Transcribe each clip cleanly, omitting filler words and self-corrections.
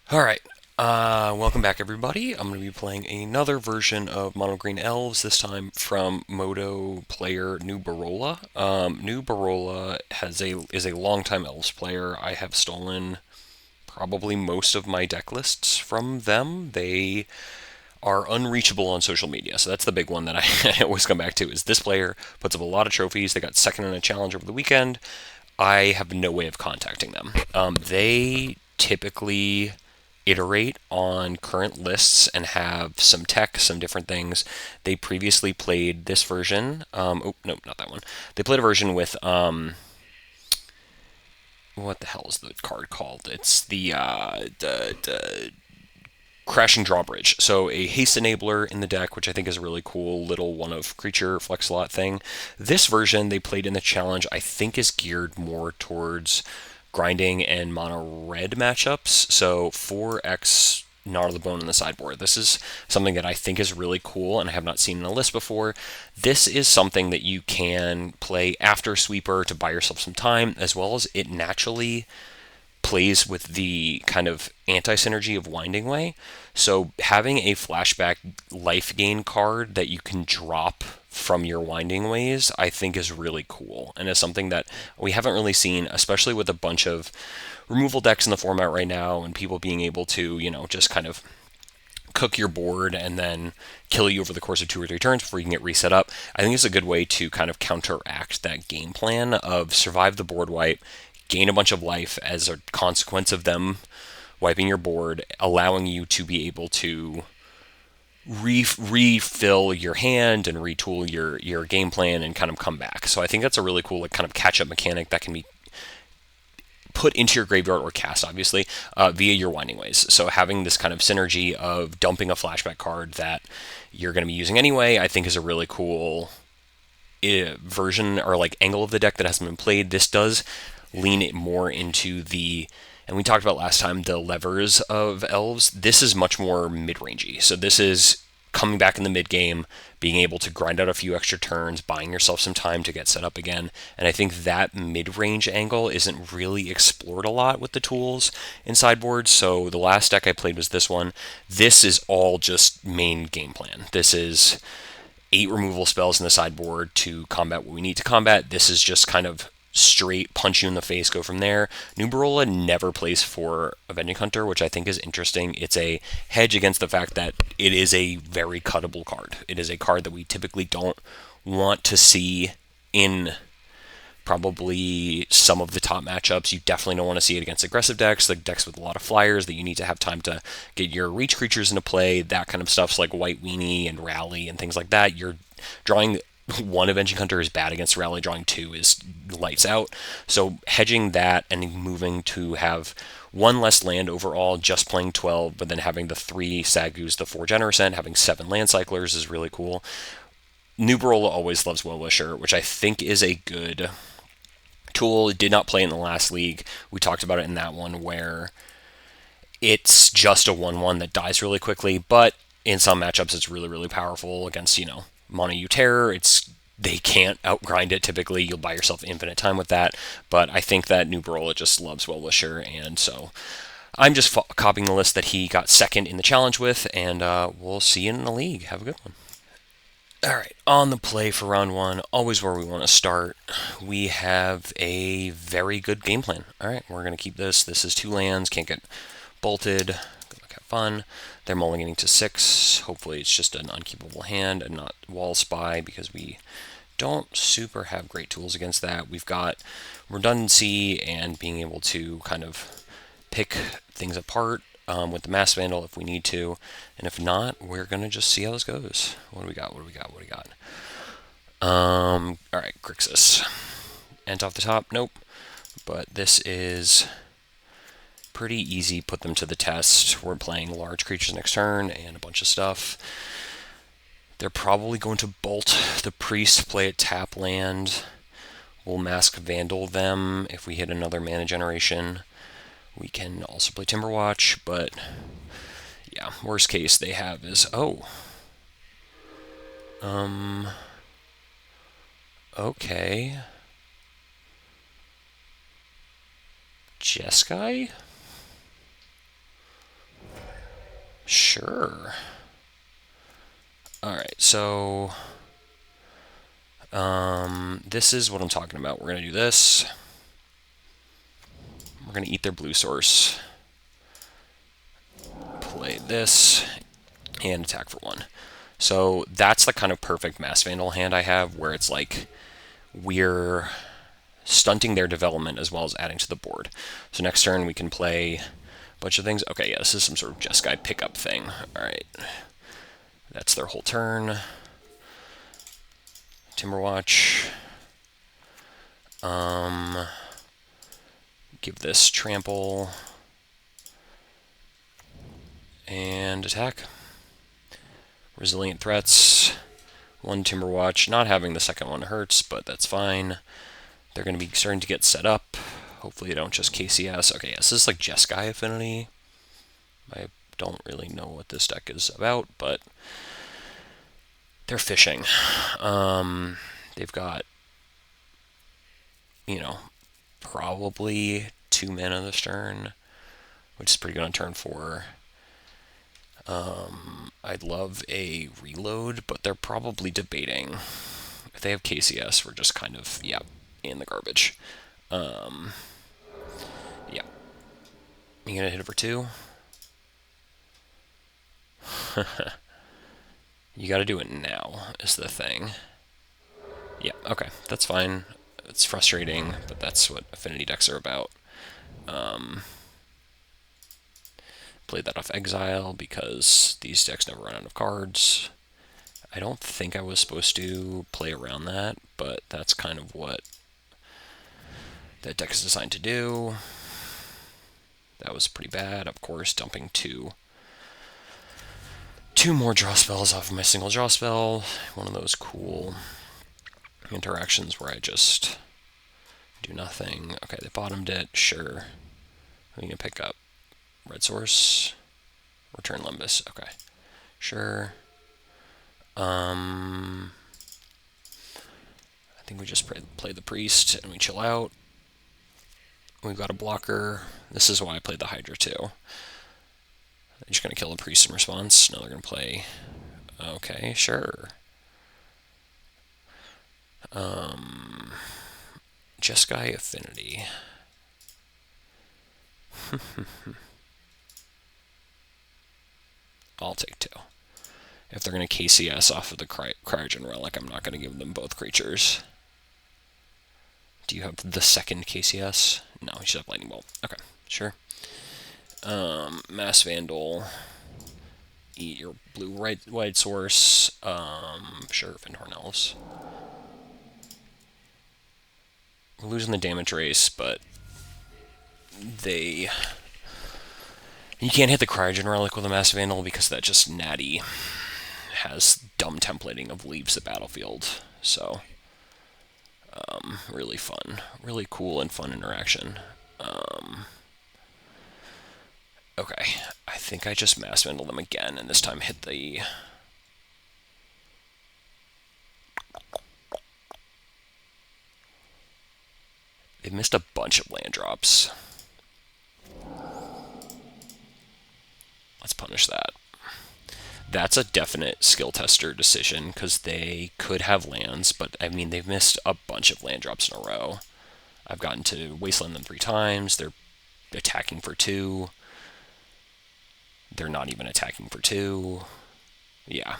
Alright, welcome back everybody. I'm going to be playing another version of Mono Green Elves, this time from Moto player Newbarola. Newbarola is a longtime Elves player. I have stolen probably most of my deck lists from them. They are unreachable on social media, so that's the big one that I always come back to, is this player puts up a lot of trophies. They got second in a challenge over the weekend. I have no way of contacting them. They typically iterate on current lists and have some tech, some different things. They previously played this version. Oh, no, not that one. They played a version with, what the hell is the card called? It's the Crashing Drawbridge. So a haste enabler in the deck, which I think is a really cool little one of creature flex slot thing. This version they played in the challenge, I think, is geared more towards grinding and mono red matchups. So 4x Gnaw to the Bone in the sideboard. This is something that I think is really cool and I have not seen in a list before. This is something that you can play after Sweeper to buy yourself some time, as well as it naturally plays with the kind of anti-synergy of Winding Way. So having a flashback life gain card that you can drop from your Winding Ways, I think is really cool, and is something that we haven't really seen, especially with a bunch of removal decks in the format right now, and people being able to, just kind of cook your board and then kill you over the course of 2 or 3 turns before you can get reset up. I think it's a good way to kind of counteract that game plan of survive the board wipe, gain a bunch of life as a consequence of them wiping your board, allowing you to be able to refill your hand and retool your game plan and kind of come back. So I think that's a really cool, like, kind of catch up mechanic that can be put into your graveyard or cast, obviously, via your Winding Ways. So having this kind of synergy of dumping a flashback card that you're going to be using anyway, I think is a really cool version or like angle of the deck that hasn't been played. This does lean it more into the, and we talked about last time, the levers of elves. This is much more mid-rangey. So this is coming back in the mid game, being able to grind out a few extra turns, buying yourself some time to get set up again. And I think that mid-range angle isn't really explored a lot with the tools in sideboards. So the last deck I played was this one. This is all just main game plan. This is 8 removal spells in the sideboard to combat what we need to combat. This is just kind of straight punch you in the face, go from there. Newbarola never plays for Avenging Hunter, which I think is interesting. It's a hedge against the fact that it is a very cuttable card. It is a card that we typically don't want to see in probably some of the top matchups. You definitely don't want to see it against aggressive decks, like decks with a lot of flyers that you need to have time to get your reach creatures into play, that kind of stuff's like White Weenie and Rally and things like that. You're drawing one Avenging Hunter is bad against Rally, drawing two is lights out. So hedging that and moving to have one less land overall, just playing 12, but then having the 3 Sagus, the 4 Generation, having 7 Land Cyclers is really cool. Newbarola always loves Well Wisher, which I think is a good tool. It did not play in the last league. We talked about it in that one where it's just a 1/1 that dies really quickly, but in some matchups it's really, really powerful against, Mono U Terror. They can't outgrind it typically. You'll buy yourself infinite time with that. But I think that New Barola just loves Well Wisher, and so I'm just copying the list that he got second in the challenge with, and we'll see you in the league. Have a good one. All right, on the play for round one, always where we want to start. We have a very good game plan. All right, we're going to keep this. This is 2 lands, can't get bolted. Good luck, have fun. They're mulliganing to 6. Hopefully, it's just an unkeepable hand and not Wall Spy, because we don't super have great tools against that. We've got redundancy and being able to kind of pick things apart with the Mass Vandal if we need to. And if not, we're going to just see how this goes. What do we got? What do we got? What do we got? All right, Grixis. Ent off the top? Nope. But this is pretty easy. Put them to the test. We're playing large creatures next turn and a bunch of stuff. They're probably going to bolt the priest, play at tap land. We'll Mask Vandal them if we hit another mana generation. We can also play Timberwatch, but yeah, worst case they have is, okay. Jeskai? Sure. Alright, so this is what I'm talking about. We're going to do this. We're going to eat their blue source. Play this. And attack for 1. So that's the kind of perfect Mass Vandal hand I have, where it's like we're stunting their development as well as adding to the board. So next turn we can play a bunch of things. Okay, yeah, this is some sort of Jeskai pickup thing. Alright. That's their whole turn. Timberwatch. Give this trample. And attack. Resilient threats. 1 Timberwatch. Not having the second one hurts, but that's fine. They're going to be starting to get set up. Hopefully they don't just KCS. Okay, yes, this is like Jeskai Affinity. I don't really know what this deck is about, but they're fishing. They've got, you know, probably 2 mana this turn, which is pretty good on turn 4. I'd love a reload, but they're probably debating. If they have KCS, we're just kind of, yeah, in the garbage. Yeah. You gonna hit it for 2? You gotta do it now, is the thing. Yeah, okay, that's fine. It's frustrating, but that's what affinity decks are about. Played that off exile because these decks never run out of cards. I don't think I was supposed to play around that, but that's kind of what that deck is designed to do. That was pretty bad. Of course, dumping two more draw spells off of my single draw spell. One of those cool interactions where I just do nothing. Okay, they bottomed it. Sure. I'm going to pick up red source. Return Limbus. Okay. Sure. I think we just play the priest and we chill out. We've got a blocker. This is why I played the Hydra too. They're just going to kill the priest in response. No, they're going to play... Okay, sure. Jeskai Affinity. I'll take 2. If they're going to KCS off of the Cryogen Relic, I'm not going to give them both creatures. Do you have the second KCS? No, you should have Lightning Bolt. Okay, sure. Mass Vandal. Eat your blue white source. Sure, Vindhorn Elves. We're losing the damage race, but they... You can't hit the Cryogen Relic with a Mass Vandal because that just natty has dumb templating of leaves the battlefield. So, really fun. Really cool and fun interaction. Okay, I think I just Mass Vandal them again, and this time hit the... They missed a bunch of land drops. Let's punish that. That's a definite skill tester decision, because they could have lands, but I mean, they've missed a bunch of land drops in a row. I've gotten to wasteland them 3 times. They're attacking for 2. They're not even attacking for 2. Yeah.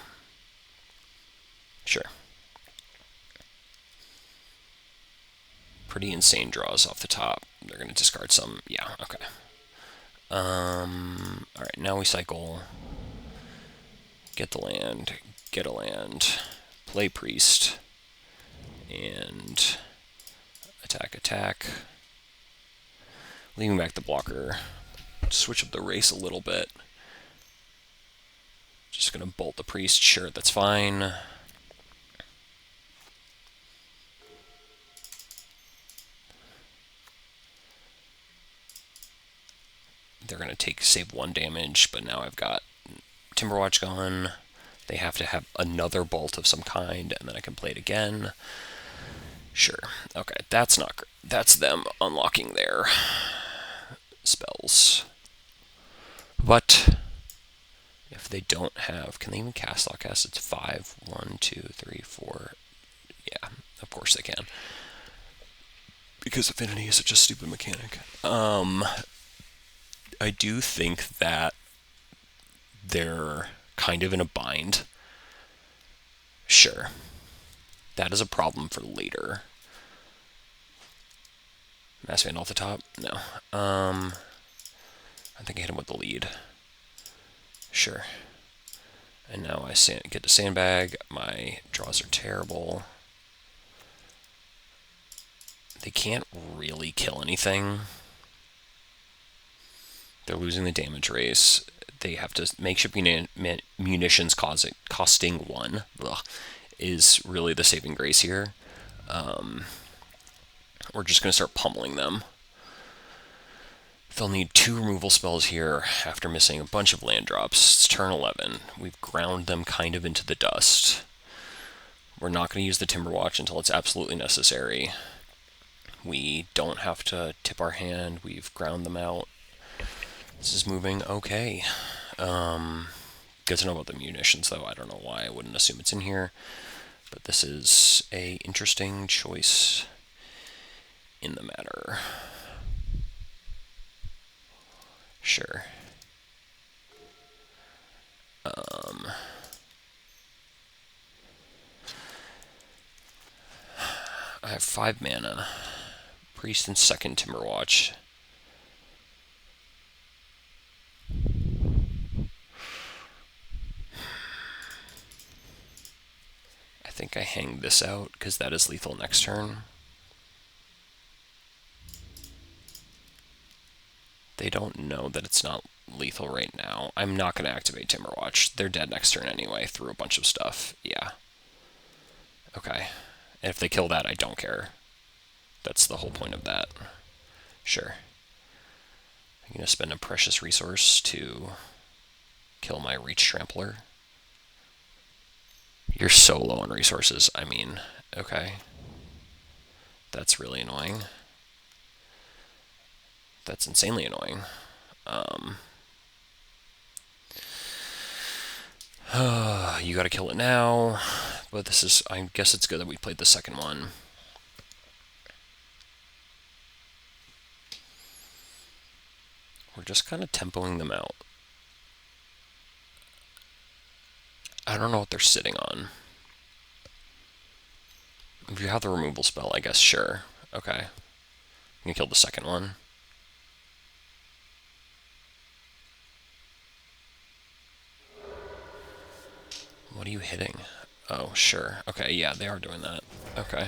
Sure. Pretty insane draws off the top. They're going to discard some. Yeah, okay. Alright, now we cycle. Get the land. Get a land. Play priest. And attack. Leaving back the blocker. Switch up the race a little bit. Just gonna bolt the priest. Sure, that's fine. They're gonna save 1 damage, but now I've got Timberwatch gone. They have to have another bolt of some kind, and then I can play it again. Sure. Okay, that's not great. That's them unlocking their spells. But if They don't have... Can they even cast Lock Cast? It's 5. 1, 2, 3, 4. Yeah, of course they can. Because Affinity is such a stupid mechanic. I do think that they're kind of in a bind. Sure. That is a problem for later. Mass Vandal off the top? No. I think I hit him with the lead. Sure. And now I get to Sandbag. My draws are terrible. They can't really kill anything. They're losing the damage race. They have to... Makeshift munitions costing 1 is really the saving grace here. We're just going to start pummeling them. They'll need 2 removal spells here after missing a bunch of land drops. It's turn 11. We've ground them kind of into the dust. We're not going to use the Timberwatch until it's absolutely necessary. We don't have to tip our hand. We've ground them out. This is moving okay. Good to know about the munitions, though. I don't know why I wouldn't assume it's in here. But this is a interesting choice in the matter. Sure. I have 5 mana. Priest and second Timberwatch. I think I hang this out, because that is lethal next turn. They don't know that it's not lethal right now. I'm not going to activate Timberwatch. They're dead next turn anyway, through a bunch of stuff. Yeah. Okay. And if they kill that, I don't care. That's the whole point of that. Sure. I'm going to spend a precious resource to kill my Reach Trampler. You're so low on resources. I mean, okay. That's really annoying. That's insanely annoying. You gotta kill it now. But this is... I guess it's good that we played the second one. We're just kind of tempoing them out. I don't know what they're sitting on. If you have the removal spell, I guess, sure. Okay. I'm gonna kill the second one. What are you hitting? Oh, sure. Okay, yeah, they are doing that. Okay,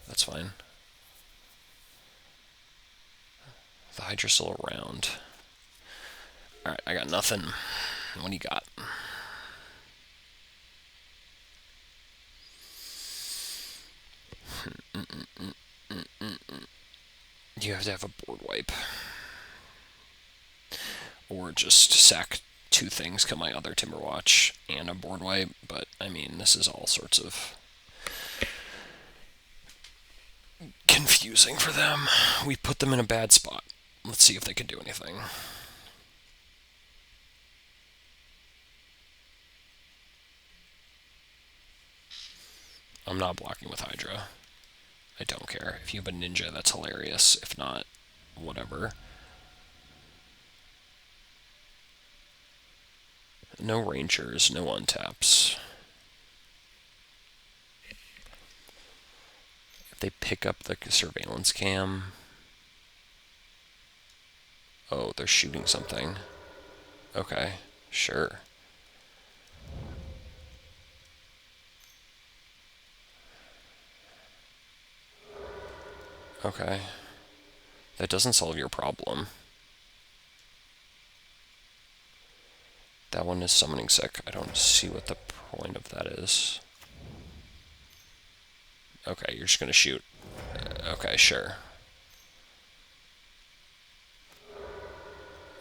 that's fine. The Hydra's still around. Alright, I got nothing. What do you got? You have to have a board wipe. Or just sack 2 things, kill my other Timberwatch, and a board wipe. But, I mean, this is all sorts of confusing for them. We put them in a bad spot. Let's see if they can do anything. I'm not blocking with Hydra. I don't care. If you have a ninja, that's hilarious. If not, whatever. No rangers, no untaps. If they pick up the surveillance cam... Oh, they're shooting something. Okay, sure. Okay. That doesn't solve your problem. That one is summoning sick. I don't see what the point of that is. Okay, you're just gonna shoot. Okay, sure.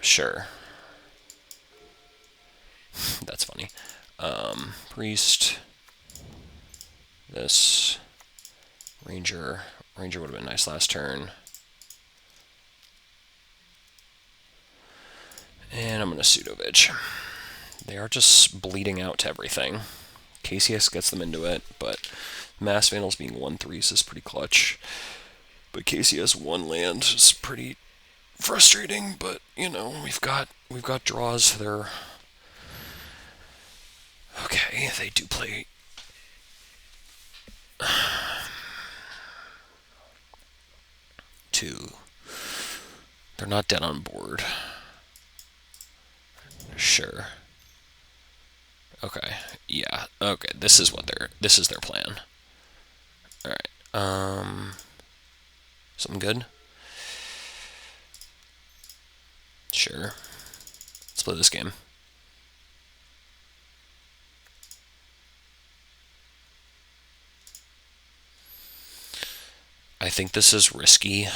Sure. That's funny. Priest. This. Ranger. Ranger would have been nice last turn. And I'm going to Pseudo-Vig. They are just bleeding out to everything. KCS gets them into it, but Mass Vandals being 1/3s is pretty clutch. But KCS 1 land is pretty frustrating, but you know, we've got draws. They're okay. They do play. Two. They're not dead on board. Sure. Okay. Yeah. Okay. This is their plan. All right. Something good? Sure. Let's play this game. I think this is risky,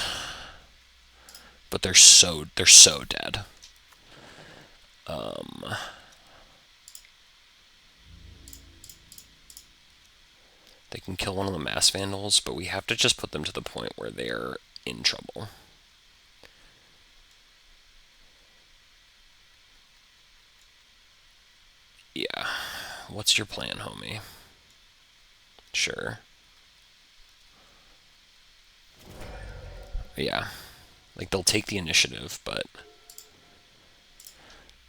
but they're so dead. They can kill one of the Mass Vandals, but we have to just put them to the point where they're in trouble. Yeah. What's your plan, homie? Sure. Yeah. Like, they'll take the initiative, but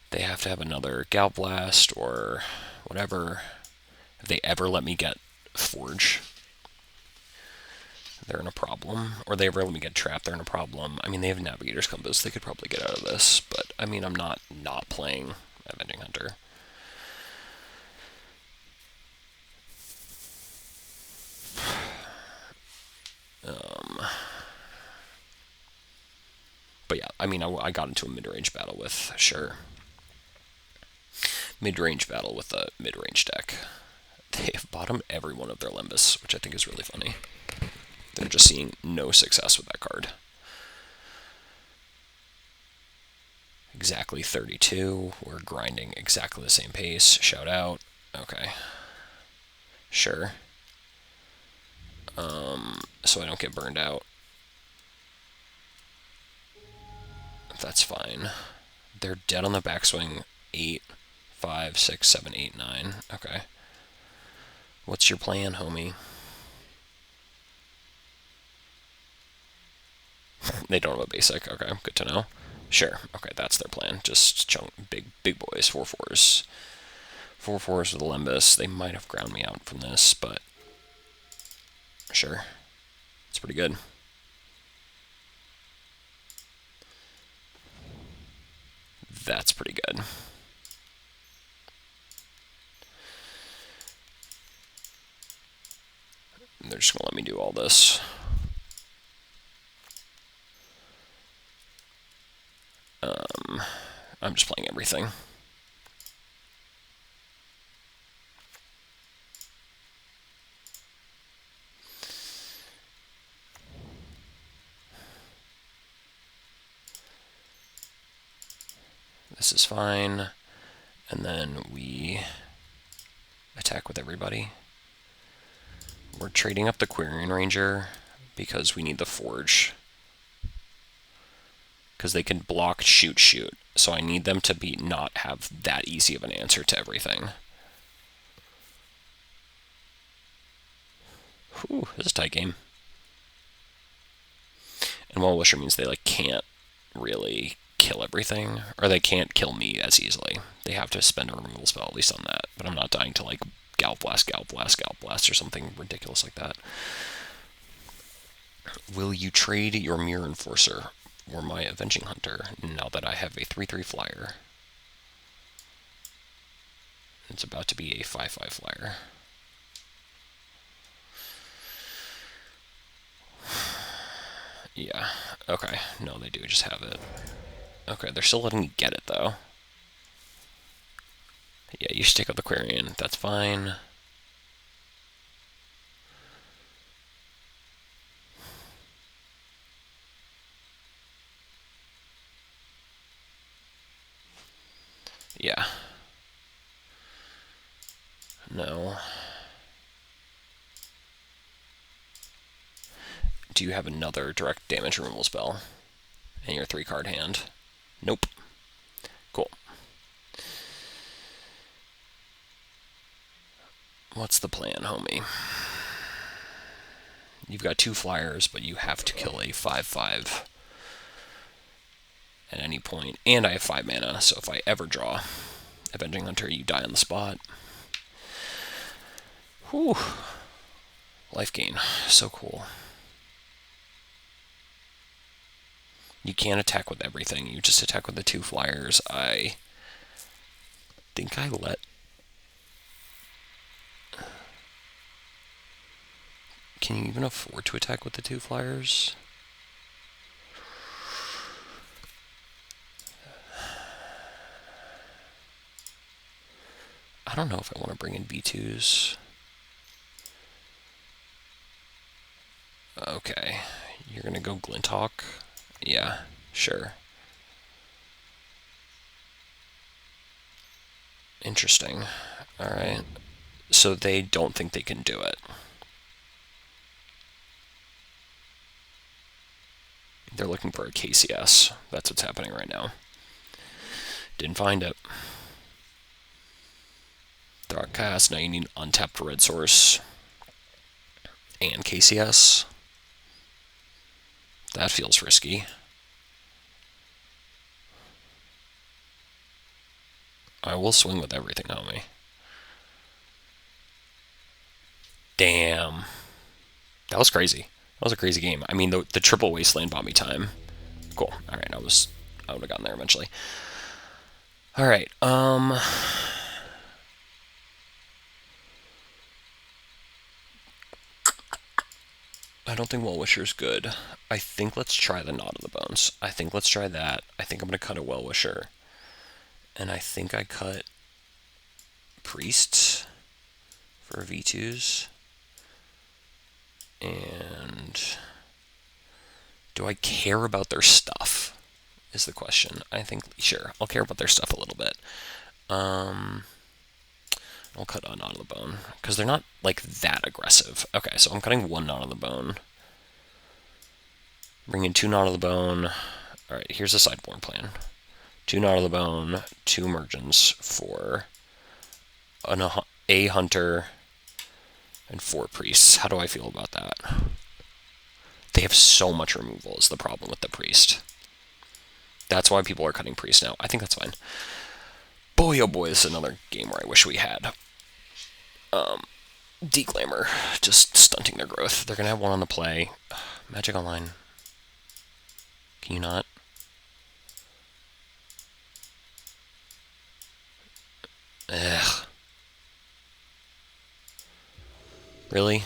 they have to have another Gal Blast or whatever. If they ever let me get Forge, they're in a problem. Or they ever let me get Trap, they're in a problem. I mean, they have Navigator's Compass. They could probably get out of this, but I mean, I'm not playing Avenging Hunter. But yeah, I mean, I got into a mid-range battle with, sure. Mid-range battle with a mid-range deck. They have bottomed every one of their Limbus, which I think is really funny. They're just seeing no success with that card. Exactly 32. We're grinding exactly the same pace. Shout out. Okay. Sure. So I don't get burned out. That's fine. They're dead on the backswing. 8, 5, 6, 7, 8, 9. Okay. What's your plan, homie? They don't have a basic. Okay, good to know. Sure. Okay, that's their plan. Just chunk big boys. 4/4s. 4/4s with a Limbus. They might have ground me out from this, but sure. It's pretty good. That's pretty good. And they're just gonna let me do all this. I'm just playing everything. This is fine. And then we attack with everybody. We're trading up the Quirion Ranger because we need the Forge. Because they can block, shoot. So I need them to not have that easy of an answer to everything. Whew, this is a tight game. And Well Wisher means they can't really kill everything, or they can't kill me as easily. They have to spend a removal spell at least on that, but I'm not dying to Gal Blast, or something ridiculous like that. Will you trade your Mirror Enforcer or my Avenging Hunter now that I have a 3/3 flyer? It's about to be a 5/5 flyer. Yeah, okay. No, they do just have it. Okay, they're still letting me get it, though. Yeah, you stick up the Quirion. That's fine. Yeah. No. Do you have another direct damage removal spell in your 3-card hand? Nope. Cool. What's the plan, homie? You've got 2 flyers, but you have to kill a 5/5 at any point. And I have 5 mana, so if I ever draw Avenging Hunter, you die on the spot. Whew. Life gain. So cool. You can't attack with everything. You just attack with the 2 flyers. I think I let... Can you even afford to attack with the 2 flyers? I don't know if I want to bring in B2s. Okay. You're going to go Glinthawk? Yeah, sure. Interesting. Alright. So they don't think they can do it. They're looking for a KCS. That's what's happening right now. Didn't find it. Cast. Now you need untapped red source and KCS. That feels risky. I will swing with everything, homie. Damn. That was crazy. That was a crazy game. I mean, the triple wasteland bought me time. Cool. Alright, I would have gotten there eventually. Alright, I don't think Well-Wisher's good. I think let's try the Knot of the Bones. I think let's try that. I think I'm going to cut a Well-Wisher. And I think I cut Priests for V2s. And do I care about their stuff is the question. I think, sure, I'll care about their stuff a little bit. I'll cut a Knot of the Bone, because they're not, like, that aggressive. Okay, so I'm cutting 1 Knot of the Bone. Bring in 2 Knot of the Bone. Alright, here's a sideboard plan. 2 Knot of the Bone, 2 Emergence for a Hunter, and 4 Priests. How do I feel about that? They have so much removal is the problem with the Priest. That's why people are cutting Priest now. I think that's fine. Boy, oh boy, this is another game where I wish we had. Declamer, just stunting their growth. They're going to have 1 on the play. Magic Online. Can you not? Ugh. Really?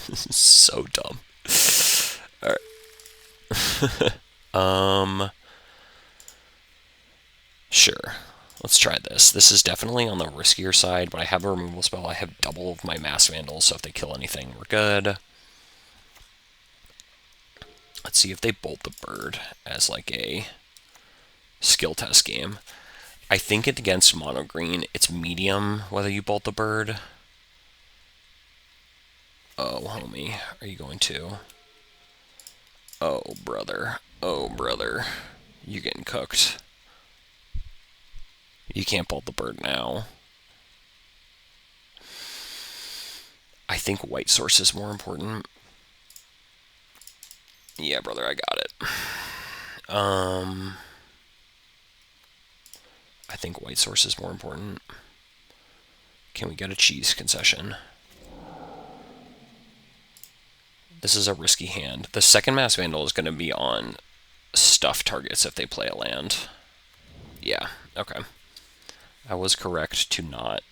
So dumb. Alright. Sure. Let's try this. This is definitely on the riskier side, but I have a removal spell. I have double of my Mass Vandals, so if they kill anything, we're good. Let's see if they bolt the bird as like a skill test game. I think it against mono green, it's medium whether you bolt the bird. Oh, homie, are you going to? Oh, brother. Oh, brother. You're getting cooked. You can't bolt the bird now. I think white source is more important. Yeah, brother, I got it. I think white source is more important. Can we get a cheese concession? This is a risky hand. The second Mass Vandal is going to be on stuff targets if they play a land. Yeah, okay. I was correct to not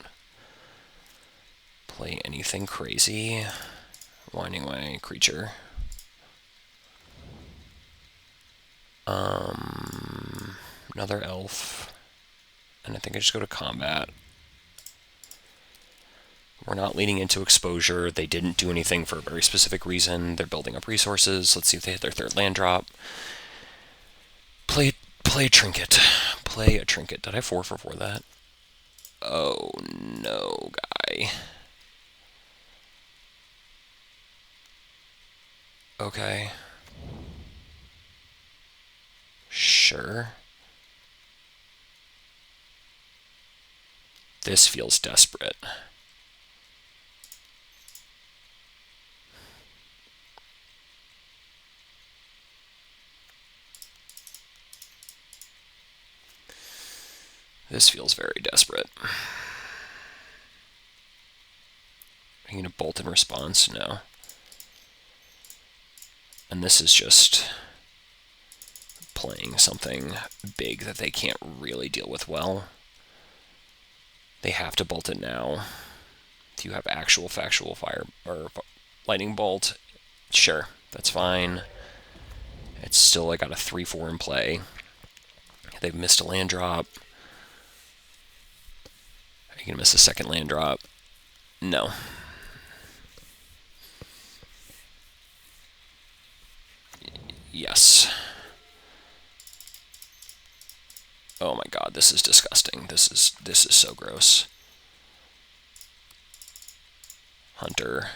play anything crazy. Winding Way, creature. Another elf. And I think I just go to combat. We're not leading into exposure. They didn't do anything for a very specific reason. They're building up resources. Let's see if they hit their 3rd land drop. Play a trinket. Play a trinket. Did I 4 for that? Oh, no, guy. Okay. Sure. This feels desperate. This feels very desperate. Are you going to bolt in response? No. And this is just playing something big that they can't really deal with well. They have to bolt it now. If you have actual factual fire or lightning bolt, sure, that's fine. It's still, I got a 3-4 in play. They've missed a land drop. Are you going to miss a second land drop? No. Yes. Oh my god, this is disgusting. This is so gross. Hunter.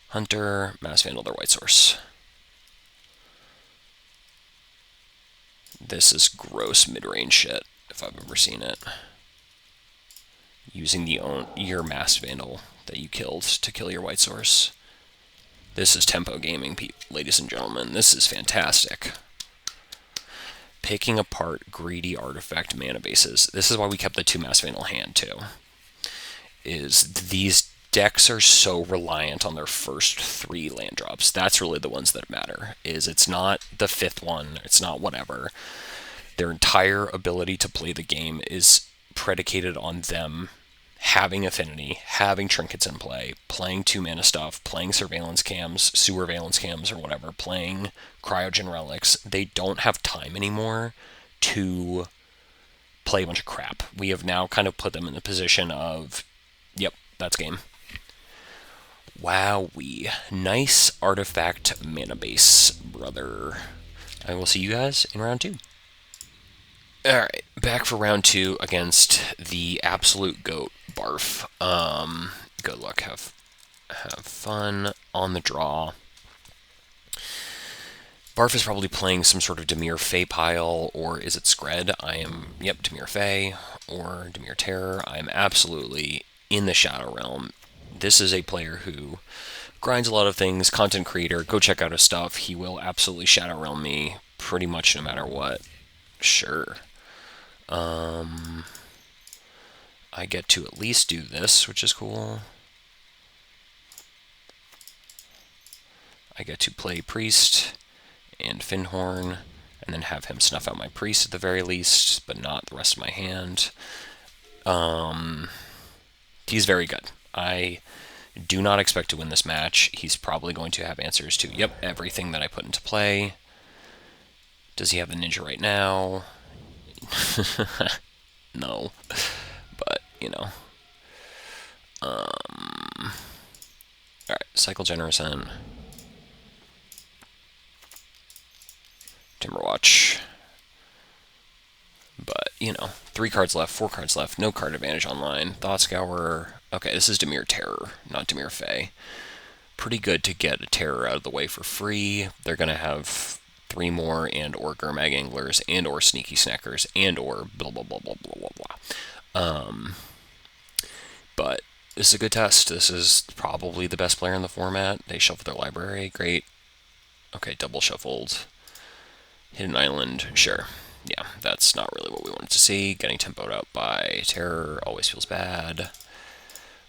Hunter, Mass Vandal, their white source. This is gross mid-range shit, if I've ever seen it. Using your Mass Vandal that you killed to kill your white source. This is tempo gaming, ladies and gentlemen. This is fantastic. Picking apart greedy artifact mana bases. This is why we kept the 2 Mass Vandal hand, too. These decks are so reliant on their first 3 land drops. That's really the ones that matter. It's not the 5th one. It's not whatever. Their entire ability to play the game is predicated on them having affinity, having trinkets in play, playing 2-mana stuff, playing surveillance cams, sewer valence cams, or whatever, playing cryogen relics. They don't have time anymore to play a bunch of crap. We have now kind of put them in the position of, yep, that's game. Wowee. Nice artifact mana base, brother. I will see you guys in round 2. Alright, back for round 2 against the absolute GOAT, Barf. Good luck, have fun on the draw. Barf is probably playing some sort of Dimir Fey pile, or is it Skred? Yep, Dimir Fey, or Dimir Terror. I am absolutely in the Shadow Realm. This is a player who grinds a lot of things, content creator, go check out his stuff. He will absolutely Shadow Realm me pretty much no matter what. Sure. I get to at least do this, which is cool. I get to play Priest and Finhorn, and then have him snuff out my Priest at the very least, but not the rest of my hand. He's very good. I do not expect to win this match. He's probably going to have answers to, yep, everything that I put into play. Does he have the ninja right now? No. But, you know. Alright, Cycle Generation. Timberwatch. But, 3 cards left, 4 cards left, no card advantage online. Thoughtscour. Okay, this is Dimir Terror, not Dimir Fey. Pretty good to get a Terror out of the way for free. They're going to have 3 more and or Gurmag Anglers and or Sneaky Snackers and or blah blah blah blah blah blah blah. But this is a good test. This is probably the best player in the format. They shuffled their library. Great. Okay, double shuffled. Hidden Island. Sure. Yeah, that's not really what we wanted to see. Getting tempoed out by Terror always feels bad.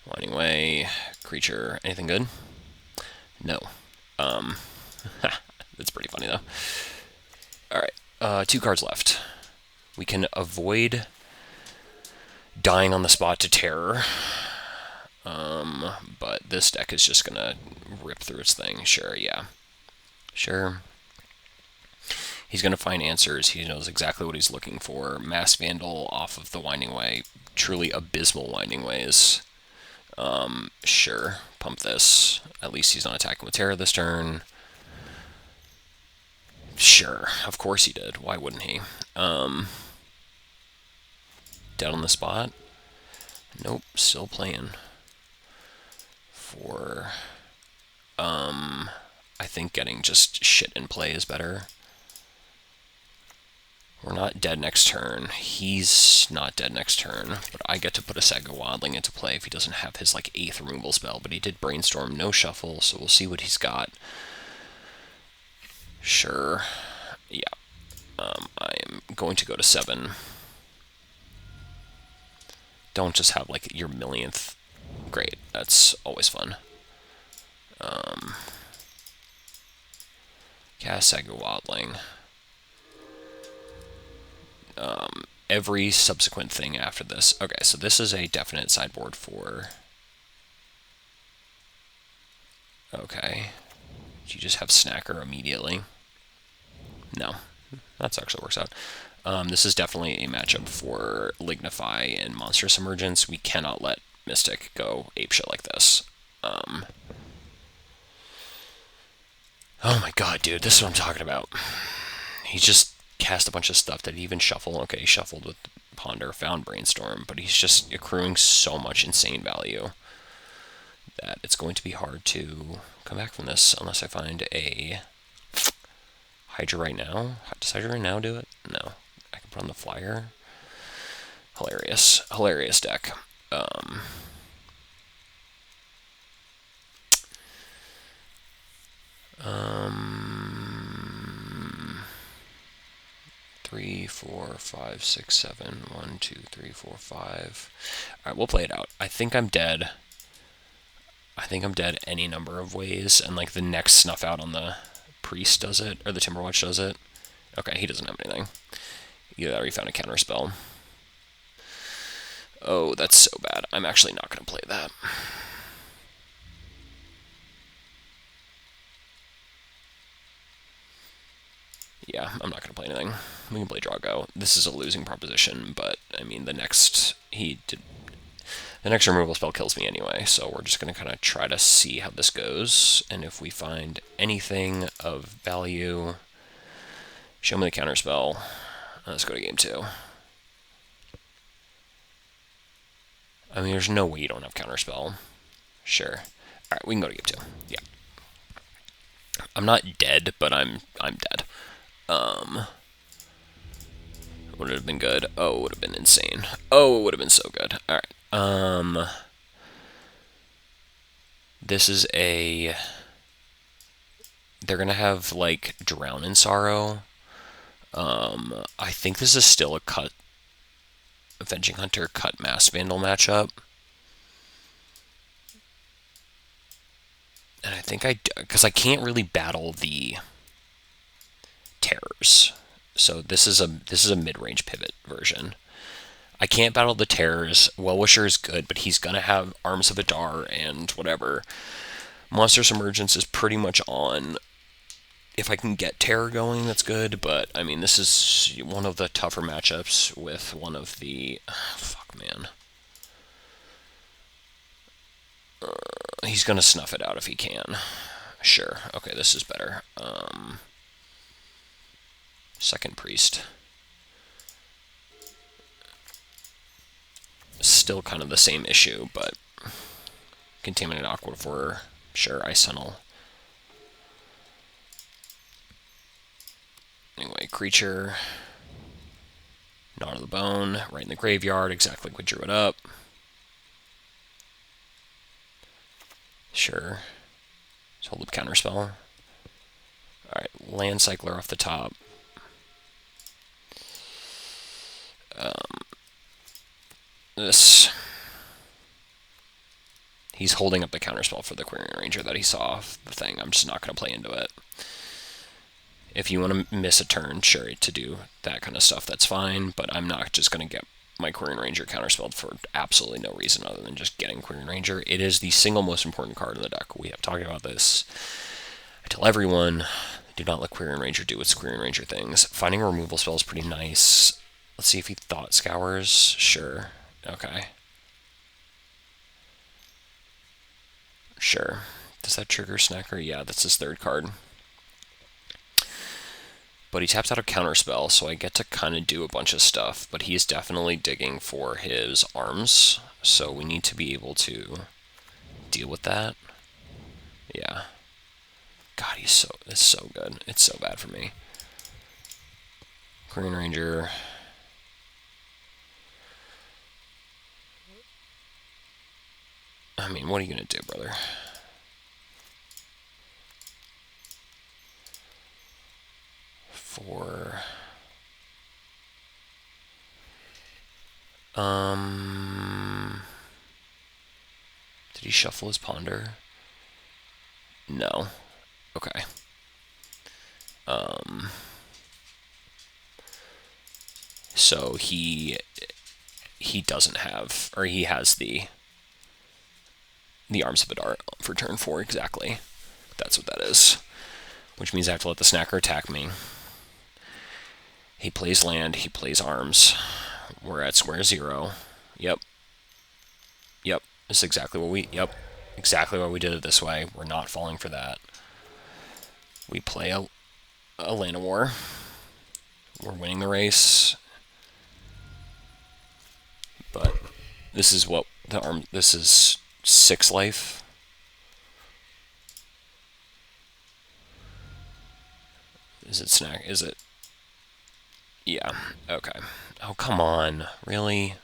Winding Way. Creature. Anything good? No. That's pretty funny, though. Alright, 2 cards left. We can avoid dying on the spot to Terror. But this deck is just gonna rip through its thing. Sure, yeah. Sure. He's gonna find answers. He knows exactly what he's looking for. Mass Vandal off of the Winding Way. Truly abysmal Winding Ways. Sure. Pump this. At least he's not attacking with Terror this turn. Sure. Of course he did. Why wouldn't he? Dead on the spot? Nope. Still playing. For... I think getting just shit in play is better. We're not dead next turn. He's not dead next turn, but I get to put a Saga Wildling into play if he doesn't have his, like, 8th removal spell. But he did Brainstorm, no shuffle, so we'll see what he's got. Sure. Yeah. I am going to go to 7. Don't just have, like, your millionth. Great. That's always fun. Cast Saga Wildling. Every subsequent thing after this. Okay, so this is a definite sideboard for... Okay. Do you just have Snacker immediately? No. That actually works out. This is definitely a matchup for Lignify and Monstrous Emergence. We cannot let Mystic go apeshit like this. Oh my god, dude, this is what I'm talking about. He just cast a bunch of stuff that he even shuffled. Okay, he shuffled with Ponder, found Brainstorm, but he's just accruing so much insane value that it's going to be hard to come back from this unless I find a Hydra right now. Does Hydra right now do it? No. I can put on the flyer. Hilarious. Hilarious deck. 3, 4, 5, 6, 7. 1, 2, 3, 4, 5. Alright, we'll play it out. I think I'm dead. I think I'm dead any number of ways, and like the next snuff out on the Priest does it, or the Timberwatch does it. Okay, he doesn't have anything. Either that or he found a counterspell. Oh, that's so bad. I'm actually not going to play that. Yeah, I'm not going to play anything. We can play Drago. This is a losing proposition, but, I mean, the next removal spell kills me anyway, so we're just going to kind of try to see how this goes, and if we find anything of value, show me the counterspell. Let's go to game 2. I mean, there's no way you don't have counterspell. Sure. Alright, we can go to game 2. Yeah. I'm not dead, but I'm dead. Would it have been good? Oh, it would have been insane. Oh, it would have been so good. Alright. This is a... They're gonna have, like, Drown in Sorrow. I think this is still a cut... Avenging Hunter cut Mass Vandal matchup. And I think because I can't really battle the terrors. So this is a mid-range pivot version. I can't battle the terrors. Well-Wisher is good, but he's gonna have Arms of Adar and whatever. Monstrous Emergence is pretty much on. If I can get Terror going, that's good, but, I mean, this is one of the tougher matchups with one of the... fuck, man. He's gonna snuff it out if he can. Sure. Okay, this is better. Second Priest. Still kind of the same issue, but... Contaminate Aquifer. Sure, Ice Tunnel. Anyway, creature. Gnaw to the Bone. Right in the graveyard, exactly like we drew it up. Sure. Let's hold up Counterspell. Alright, Land Cycler off the top. This... He's holding up the counterspell for the Querying Ranger that he saw off the thing. I'm just not going to play into it. If you want to miss a turn, sure, to do that kind of stuff, that's fine, but I'm not just going to get my Querying Ranger counterspelled for absolutely no reason other than just getting Querying Ranger. It is the single most important card in the deck. We have talked about this. I tell everyone, do not let Querying Ranger do its Querying Ranger things. Finding a removal spell is pretty nice. Let's see if he Thought Scours. Sure. Okay. Sure. Does that trigger Snacker? Yeah, that's his third card. But he taps out a counterspell, so I get to kind of do a bunch of stuff. But he's definitely digging for his arms, so we need to be able to deal with that. Yeah. God, it's so good. It's so bad for me. Green Ranger. I mean, what are you gonna do, brother? For did he shuffle his ponder? No. Okay. So he doesn't have, or he has the arms of a dart for turn 4 exactly. That's what that is. Which means I have to let the snacker attack me. He plays land, he plays arms. We're at square 0. Yep. Yep. This is exactly what we, yep. Exactly why we did it this way. We're not falling for that. We play a Land of War. We're winning the race. But this is what the arm, this is 6 life. Is it snack? Is it? Yeah. Okay. Oh, come on. Really?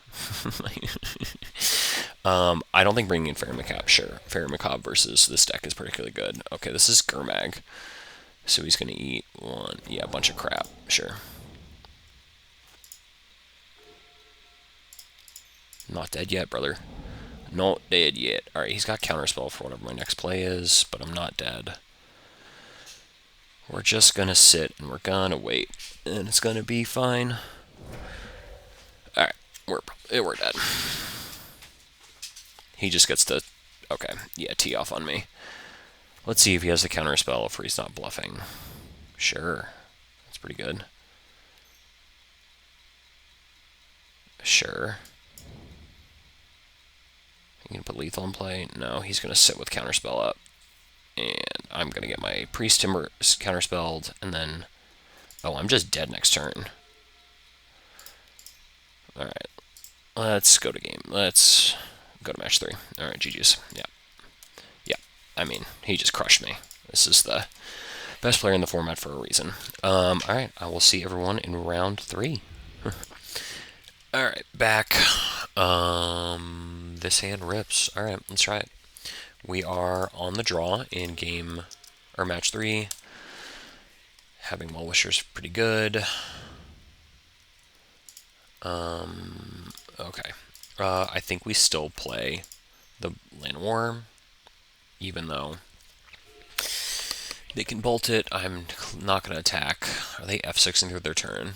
I don't think bringing in Fairy Macabre, sure. Fairy Macabre versus this deck is particularly good. Okay, this is Gurmag. So he's going to eat one. Yeah, a bunch of crap. Sure. Not dead yet, brother. Not dead yet. Alright, he's got Counterspell for whatever my next play is, but I'm not dead. We're just going to sit and we're going to wait. And it's going to be fine. Alright, we're dead. He just gets to, okay, yeah, tee off on me. Let's see if he has the Counterspell if he's not bluffing. Sure, that's pretty good. Sure. You gonna put lethal in play? No, he's gonna sit with Counterspell up. And I'm gonna get my Priest Timber counterspelled, and then, oh, I'm just dead next turn. Alright, let's go to game. Let's go to match 3. Alright, GG's. Yeah. Yeah, I mean, he just crushed me. This is the best player in the format for a reason. Alright, I will see everyone in round 3. Alright, back. This hand rips. Alright, let's try it. We are on the draw in game, or match 3. Having Well-Wishers pretty good. Okay. I think we still play the Land of War, even though they can bolt it. I'm not going to attack. Are they F6ing through their turn?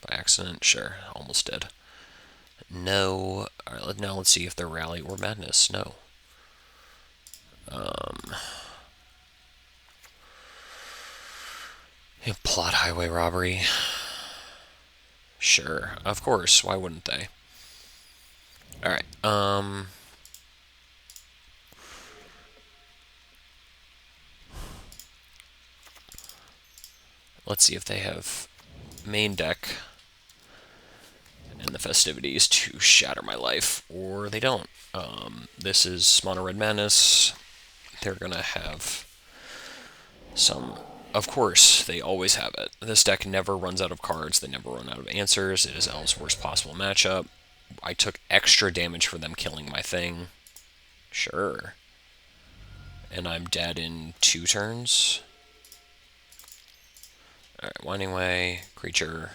By accident? Sure, almost did. No. Alright, now let's see if they're Rally or Madness. No. Plot highway robbery. Sure, of course. Why wouldn't they? Alright, let's see if they have main deck and the festivities to shatter my life, or they don't. This is Mono Red Madness. They're gonna have some. Of course, they always have it. This deck never runs out of cards. They never run out of answers. It is Elves' worst possible matchup. I took extra damage for them killing my thing. Sure. And I'm dead in 2 turns. Alright, Winding Way, creature.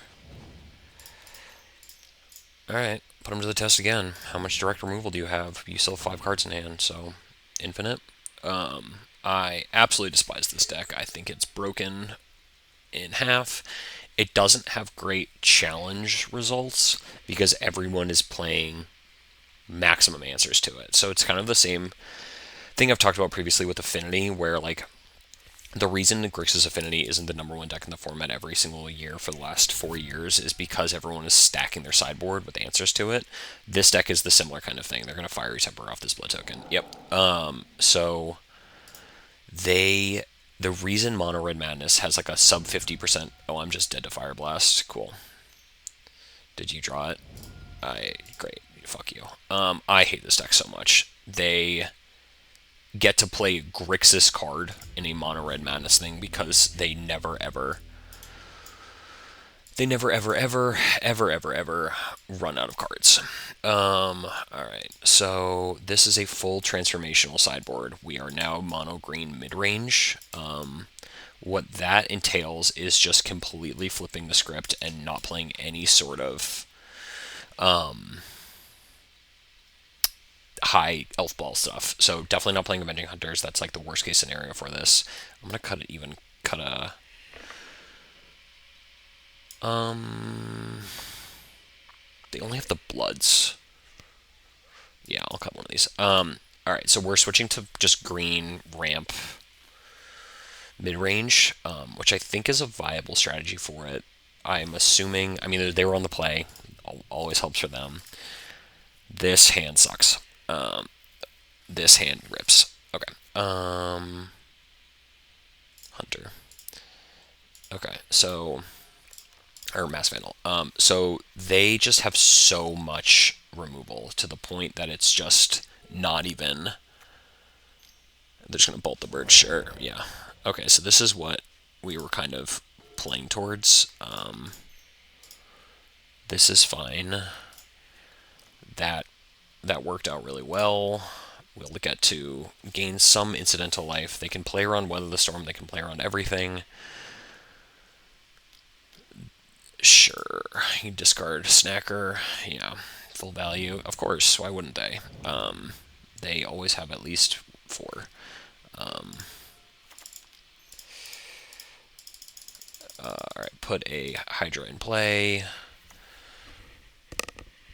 Alright, put him to the test again. How much direct removal do you have? You still have 5 cards in hand, so infinite. I absolutely despise this deck. I think it's broken in half. It doesn't have great challenge results because everyone is playing maximum answers to it. So it's kind of the same thing I've talked about previously with Affinity, where like the reason Grixis Affinity isn't the #1 deck in the format every single year for the last 4 years is because everyone is stacking their sideboard with answers to it. This deck is the similar kind of thing. They're going to Fiery Temper off this blood token. Yep. So the reason Mono Red Madness has like a sub 50%. Oh, I'm just dead to Fire Blast. Cool. Did you draw it? Great. Fuck you. I hate this deck so much. They get to play Grixis card in a Mono Red Madness thing because they never ever They never, ever, ever, ever, ever, ever run out of cards. Alright, so this is a full transformational sideboard. We are now mono green mid range. What that entails is just completely flipping the script and not playing any sort of high elf ball stuff. So definitely not playing Avenging Hunters. That's like the worst case scenario for this. I'm gonna cut a. They only have the Bloods. Yeah, I'll cut one of these. All right, so we're switching to just green ramp mid range, which I think is a viable strategy for it. I'm assuming. I mean, they were on the play. Always helps for them. This hand sucks. This hand rips. Okay. Hunter. Okay, so or Mass Vandal. So they just have so much removal to the point that it's just not even. They're just gonna bolt the bird. Sure, yeah. Okay, so this is what we were kind of playing towards. This is fine. That worked out really well. We'll get to gain some incidental life. They can play around Weather the Storm. They can play around everything. Sure, you discard Snacker. Yeah, full value. Of course, why wouldn't they? They always have at least 4. Alright, put a Hydra in play.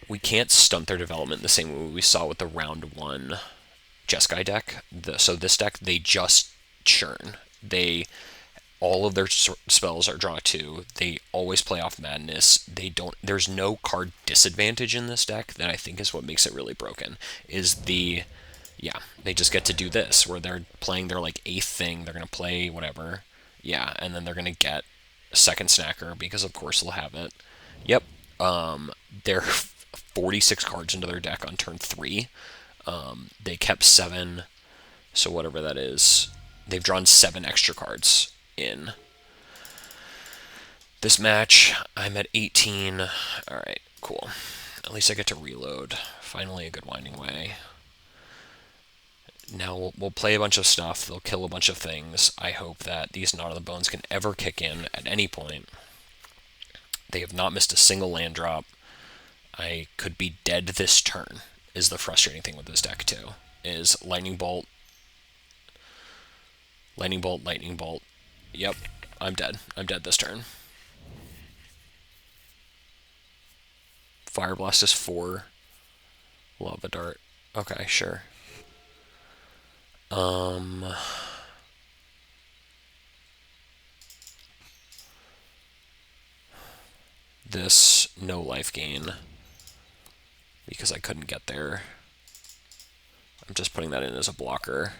We can't stunt their development the same way we saw with the round 1 Jeskai deck. So this deck, they just churn. All of their spells are draw 2. They always play off Madness. There's no card disadvantage in this deck that I think is what makes it really broken. Yeah, they just get to do this where they're playing their like 8th thing. They're gonna play whatever. Yeah, and then they're gonna get a second Snacker because of course they'll have it. Yep. They're 46 cards into their deck on turn 3. They kept 7, so whatever that is. They've drawn 7 extra cards in this match. I'm at 18. Alright, cool. At least I get to reload. Finally a good winding way. Now we'll play a bunch of stuff. They'll kill a bunch of things. I hope that these Knot of the Bones can ever kick in at any point. They have not missed a single land drop. I could be dead this turn, is the frustrating thing with this deck, too. Is Lightning Bolt. Lightning Bolt, Lightning Bolt. Yep, I'm dead. I'm dead this turn. Fire Blast is 4. Lava Dart. Okay, sure. This no life gain because I couldn't get there. I'm just putting that in as a blocker.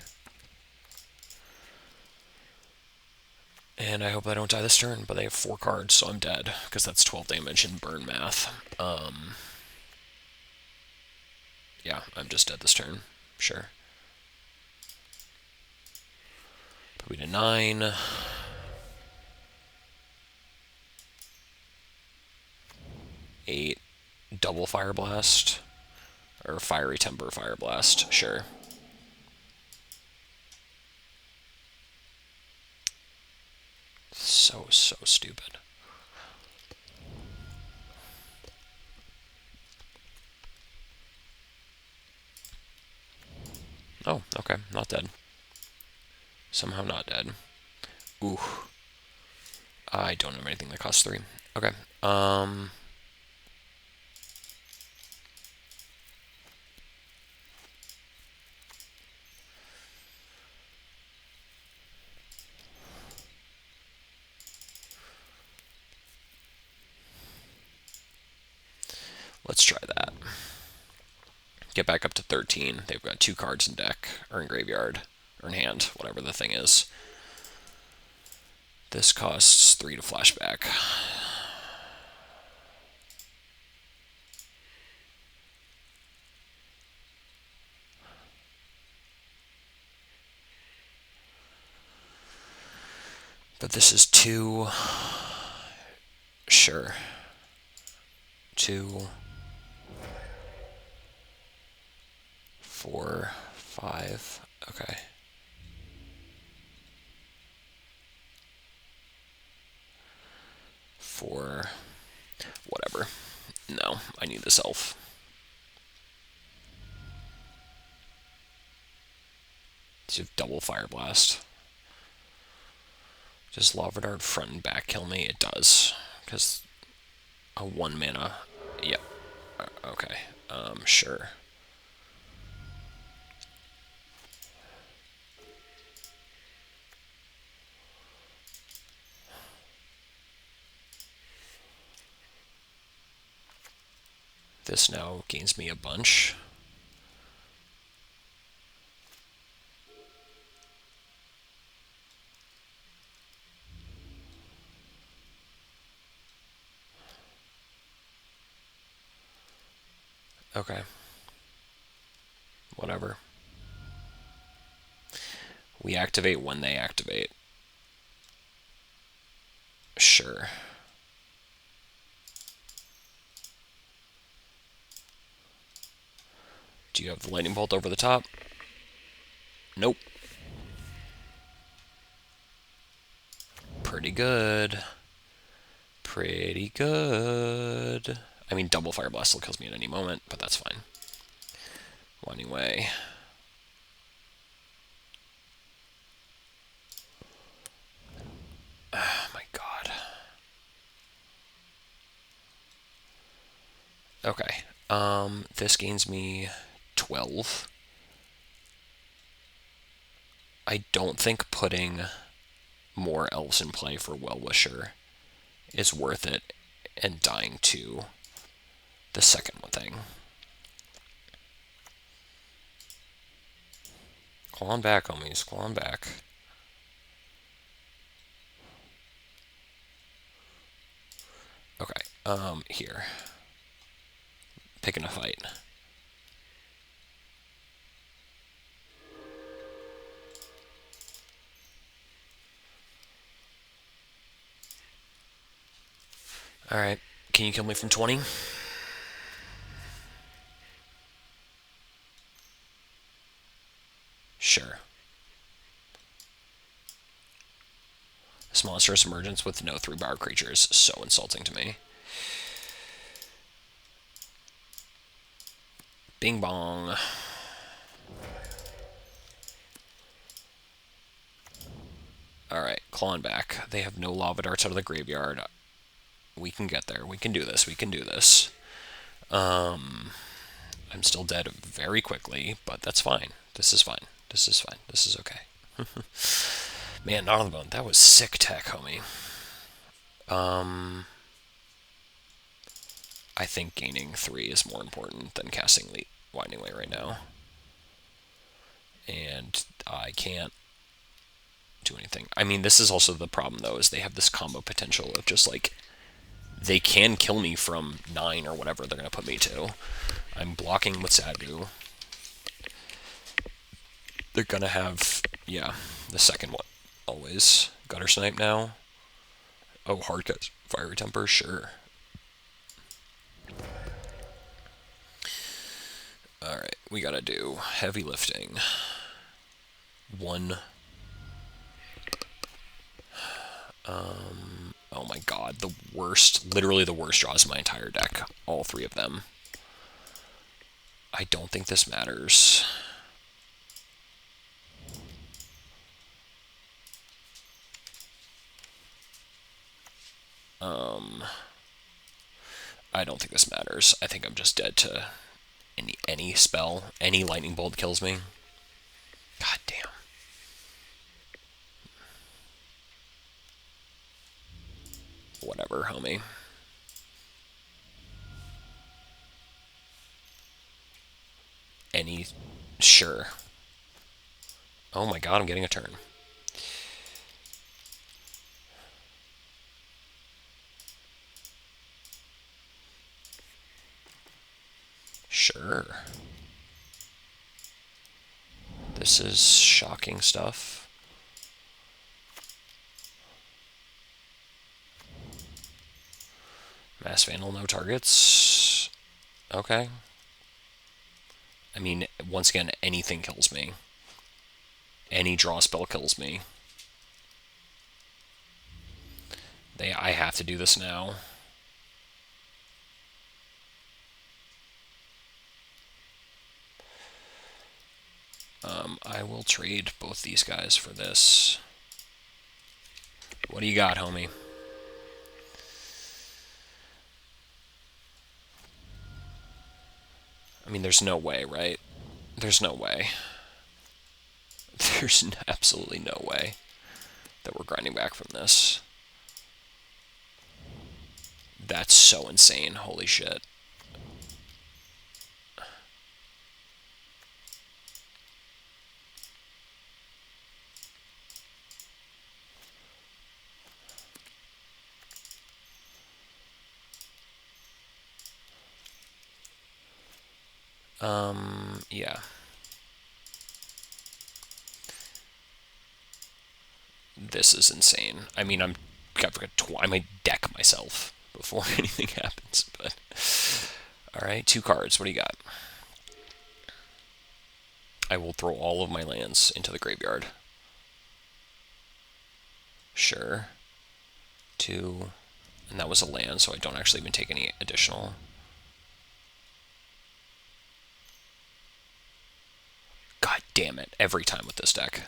And I hope I don't die this turn, but they have 4 cards, so I'm dead, because that's 12 damage in burn math. Yeah, I'm just dead this turn. Sure. Put me to 9. Eight. Double Fire Blast. Or Fiery Temper Fire Blast. Sure. So stupid. Oh, okay. Not dead. Somehow not dead. Ooh. I don't have anything that costs 3. Okay. Let's try that. Get back up to 13. They've got 2 cards in deck, or in graveyard, or in hand, whatever the thing is. This costs 3 to flashback. But this is 2. Sure. 2, 4, 5. Okay. For whatever. No, I need this elf. Does he have double fire blast? Does Lava Dart front and back kill me? It does. Because a 1 mana. Yep. Okay. Sure. This now gains me a bunch. Okay. Whatever. We activate when they activate. Sure. Do you have the lightning bolt over the top? Nope. Pretty good. Pretty good. I mean, double fire blast still kills me at any moment, but that's fine. Well, anyway. Oh my god. Okay. This gains me 12. I don't think putting more elves in play for Well-Wisher is worth it and dying to the second one thing. Claw on back, homies. Claw on back. Okay, here. Picking a fight. Alright, can you kill me from 20? Sure. This monstrous emergence with no 3-bar creature is so insulting to me. Bing bong. Alright, clawing back. They have no lava darts out of the graveyard. We can get there. We can do this. We can do this. I'm still dead very quickly, but that's fine. This is fine. This is fine. This is okay. Man, not on the bone. That was sick tech, homie. I think gaining 3 is more important than casting Winding Way right now. And I can't do anything. I mean, this is also the problem, though, is they have this combo potential of just, like, they can kill me from 9 or whatever they're going to put me to. I'm blocking with Sagu. They're going to have, yeah, the second one. Always. Gutter Snipe now. Oh, hard cut. Fiery Temper, sure. Alright, we gotta do heavy lifting. 1. Oh my god, the worst, literally the worst draws in my entire deck. All 3 of them. I don't think this matters. I don't think this matters. I think I'm just dead to any spell. Any lightning bolt kills me. God damn. Whatever, homie. Sure. Oh my god, I'm getting a turn. Sure. This is shocking stuff. Mass Vandal, no targets. Okay. I mean, once again, anything kills me. Any draw spell kills me. I have to do this now. I will trade both these guys for this. What do you got, homie? I mean, there's no way, right? There's no way. There's absolutely no way that we're grinding back from this. That's so insane. Holy shit. Yeah. This is insane. I mean, I might deck myself before anything happens, but... Alright, 2 cards. What do you got? I will throw all of my lands into the graveyard. Sure. 2... And that was a land, so I don't actually even take any additional. God damn it, every time with this deck.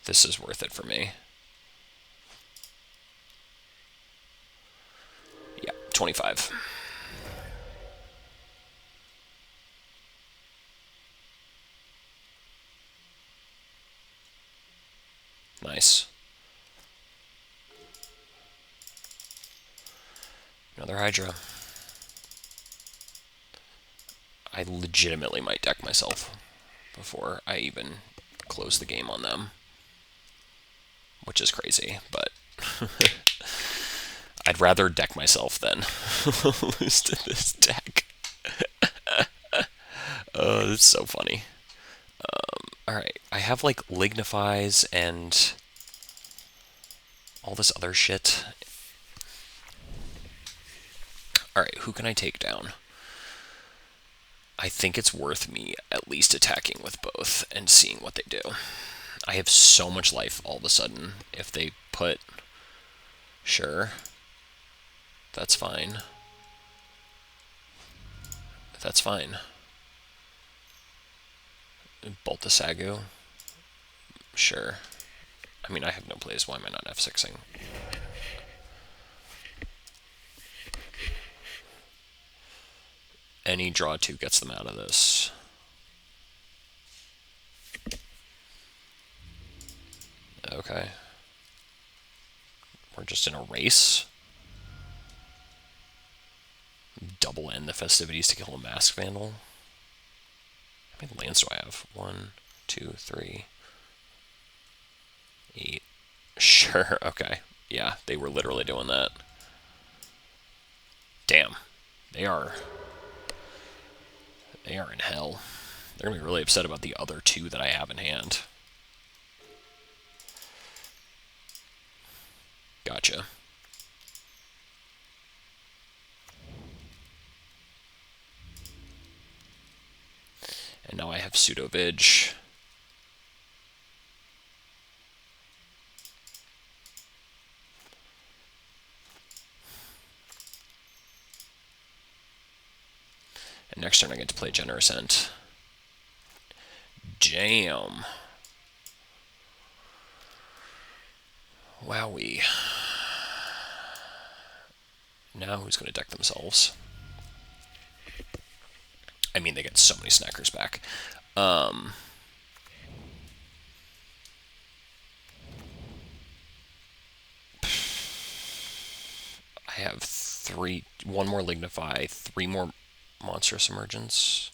This is worth it for me. Yeah, 25. Nice. Another Hydra. I legitimately might deck myself before I even close the game on them. Which is crazy, but... I'd rather deck myself than lose to this deck. Oh, that's so funny. Alright, I have like Lignifies and all this other shit. Alright, who can I take down? I think it's worth me at least attacking with both and seeing what they do. I have so much life all of a sudden. If they put... Sure. That's fine. That's fine. Bolt the Sagu. Sure. I mean, I have no plays. Why am I not F6ing? Any draw 2 gets them out of this. Okay. We're just in a race. Double end the festivities to kill a Mask Vandal. How many lands do I have? 1, 2, 3, 8. Sure, okay. Yeah, they were literally doing that. Damn. They are in hell. They're going to be really upset about the other 2 that I have in hand. Gotcha. And now I have Pseudo-Vig. And next turn I get to play Generous Ent. Damn. Wowee. Now who's going to deck themselves? I mean, they get so many snackers back. I have 1 more Lignify, 3 more Monstrous Emergence.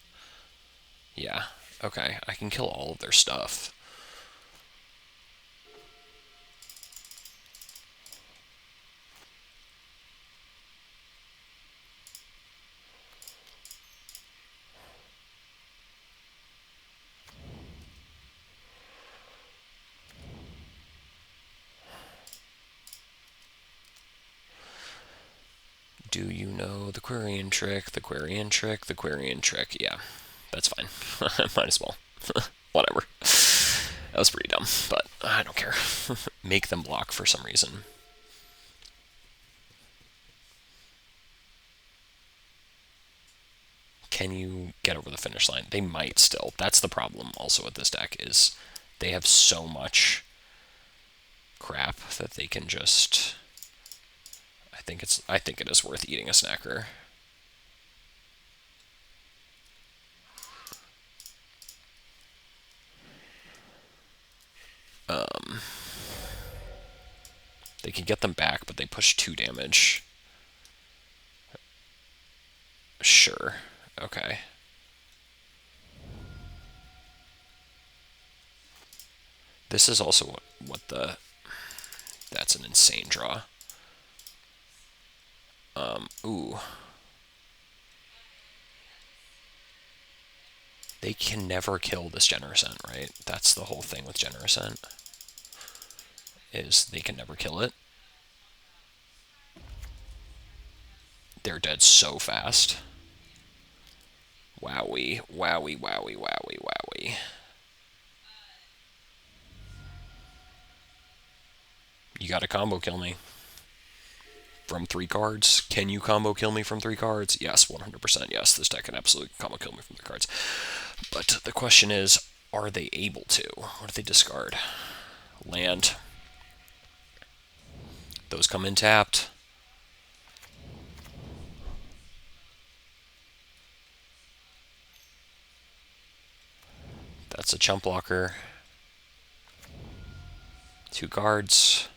Yeah, okay, I can kill all of their stuff. Quarian trick, the Quarian trick, the Quarian trick. Yeah, that's fine. Might as well. Whatever. That was pretty dumb, but I don't care. Make them block for some reason. Can you get over the finish line? They might still. That's the problem also with this deck is they have so much crap that they can just... I think it is worth eating a snacker. They can get them back, but they push 2 damage. Sure. Okay. This is also what the... That's an insane draw. Ooh. They can never kill this Generosent, right? That's the whole thing with Generosent. Is they can never kill it. They're dead so fast. Wowie, wowie, wowie, wowie, wowie. You gotta combo kill me. From 3 cards? Can you combo kill me from 3 cards? Yes, 100% yes. This deck can absolutely combo kill me from 3 cards. But the question is, are they able to? What if they discard? Land. Those come in tapped. That's a chump blocker. 2 cards.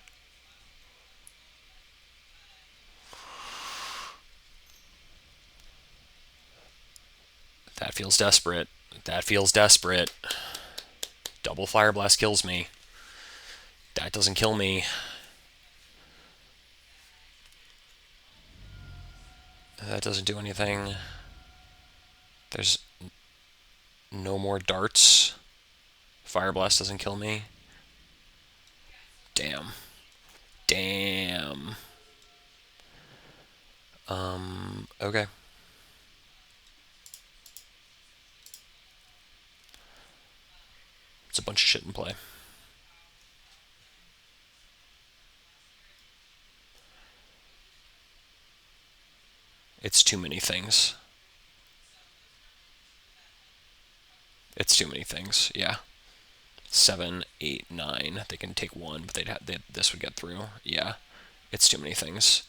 That feels desperate. That feels desperate. Double Fire Blast kills me. That doesn't kill me. That doesn't do anything. There's no more darts. Fire Blast doesn't kill me. Damn. Damn. Okay. It's a bunch of shit in play. It's too many things. It's too many things, yeah. 7, 8, 9. They can take 1, but this would get through. Yeah. It's too many things.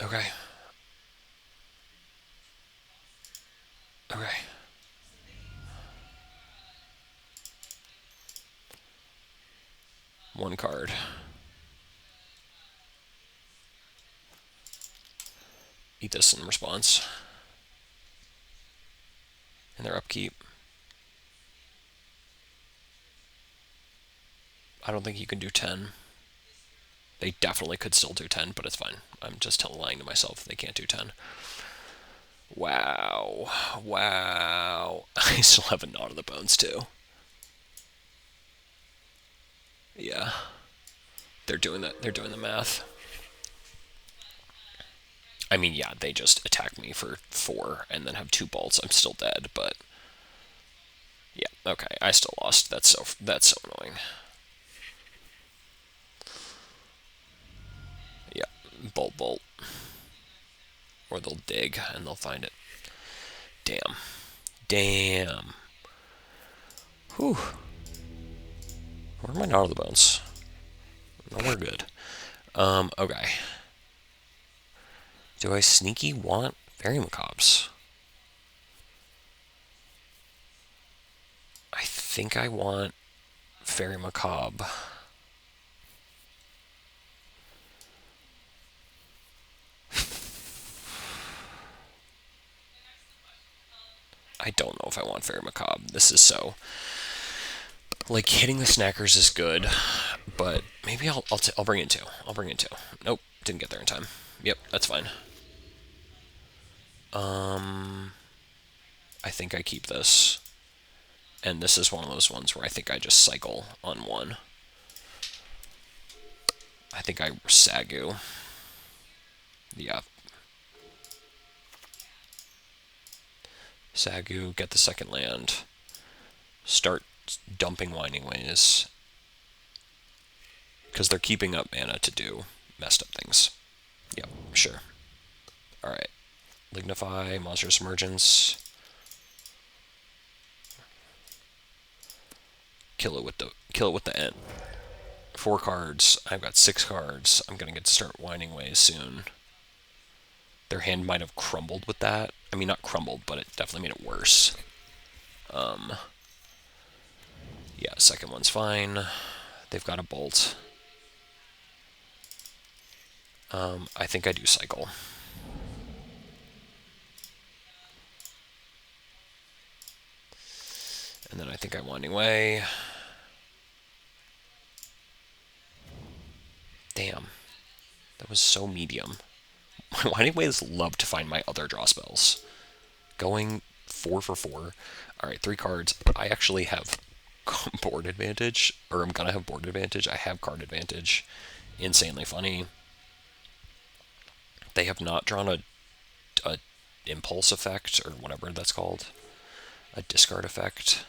Okay. Okay. One card. Eat this in response. And their upkeep. I don't think you can do 10. They definitely could still do 10, but it's fine. I'm just lying to myself. They can't do 10. Wow. Wow. I still have a Knot of the Bones, too. Yeah. They're doing the math. I mean, yeah, they just attack me for 4 and then have 2 bolts. I'm still dead, but... Yeah, okay, I still lost. That's so annoying. Yeah, bolt. Or they'll dig and they'll find it. Damn. Whew. Where are my Knot of the Bones? No, we're good. Okay. Do I sneaky want Fairy Macabres? I think I want Fairy Macabre. I don't know if I want Fairy Macabre. This is so... Like, hitting the snackers is good, but maybe I'll bring in 2. I'll bring in 2. Nope, didn't get there in time. Yep, that's fine. I think I keep this. And this is one of those ones where I think I just cycle on 1. I think I Sagu. Yeah. Sagu, get the second land. Start dumping Winding Ways. Because they're keeping up mana to do messed up things. Yep, sure. Alright. Lignify, Monstrous Emergence. Kill it with the Ent. 4 cards. I've got 6 cards. I'm gonna get to start Winding Ways soon. Their hand might have crumbled with that. I mean, not crumbled, but it definitely made it worse. Yeah, second one's fine. They've got a bolt. I think I do cycle. And then I think I'm Winding Way. Damn. That was so medium. My Winding Ways love to find my other draw spells. Going 4 for 4. Alright, 3 cards. I actually have board advantage, or I'm gonna have board advantage. I have card advantage. Insanely funny. They have not drawn a impulse effect, or whatever that's called. A discard effect.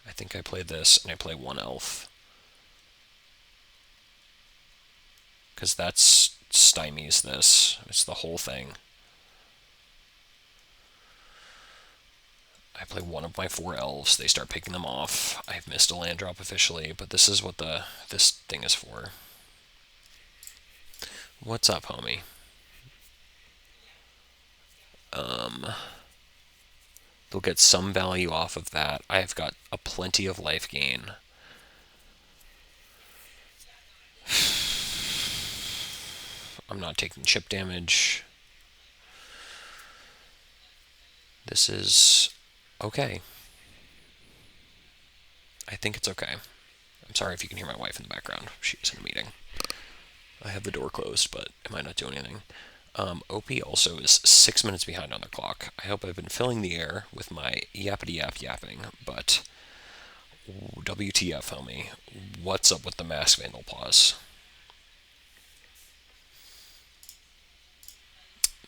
I think I play this, and I play 1 elf. Because that's stymies this. It's the whole thing. I play one of my 4 elves. They start picking them off. I've missed a land drop officially, but this is what this thing is for. What's up, homie? They'll get some value off of that. I've got a plenty of life gain. I'm not taking chip damage. This is okay. I think it's okay. I'm sorry if you can hear my wife in the background. She's in a meeting. I have the door closed, but it might not do anything. OP also is 6 minutes behind on the clock. I hope I've been filling the air with my yappity yap yapping, but WTF, homie. What's up with the Mask Vandal pause?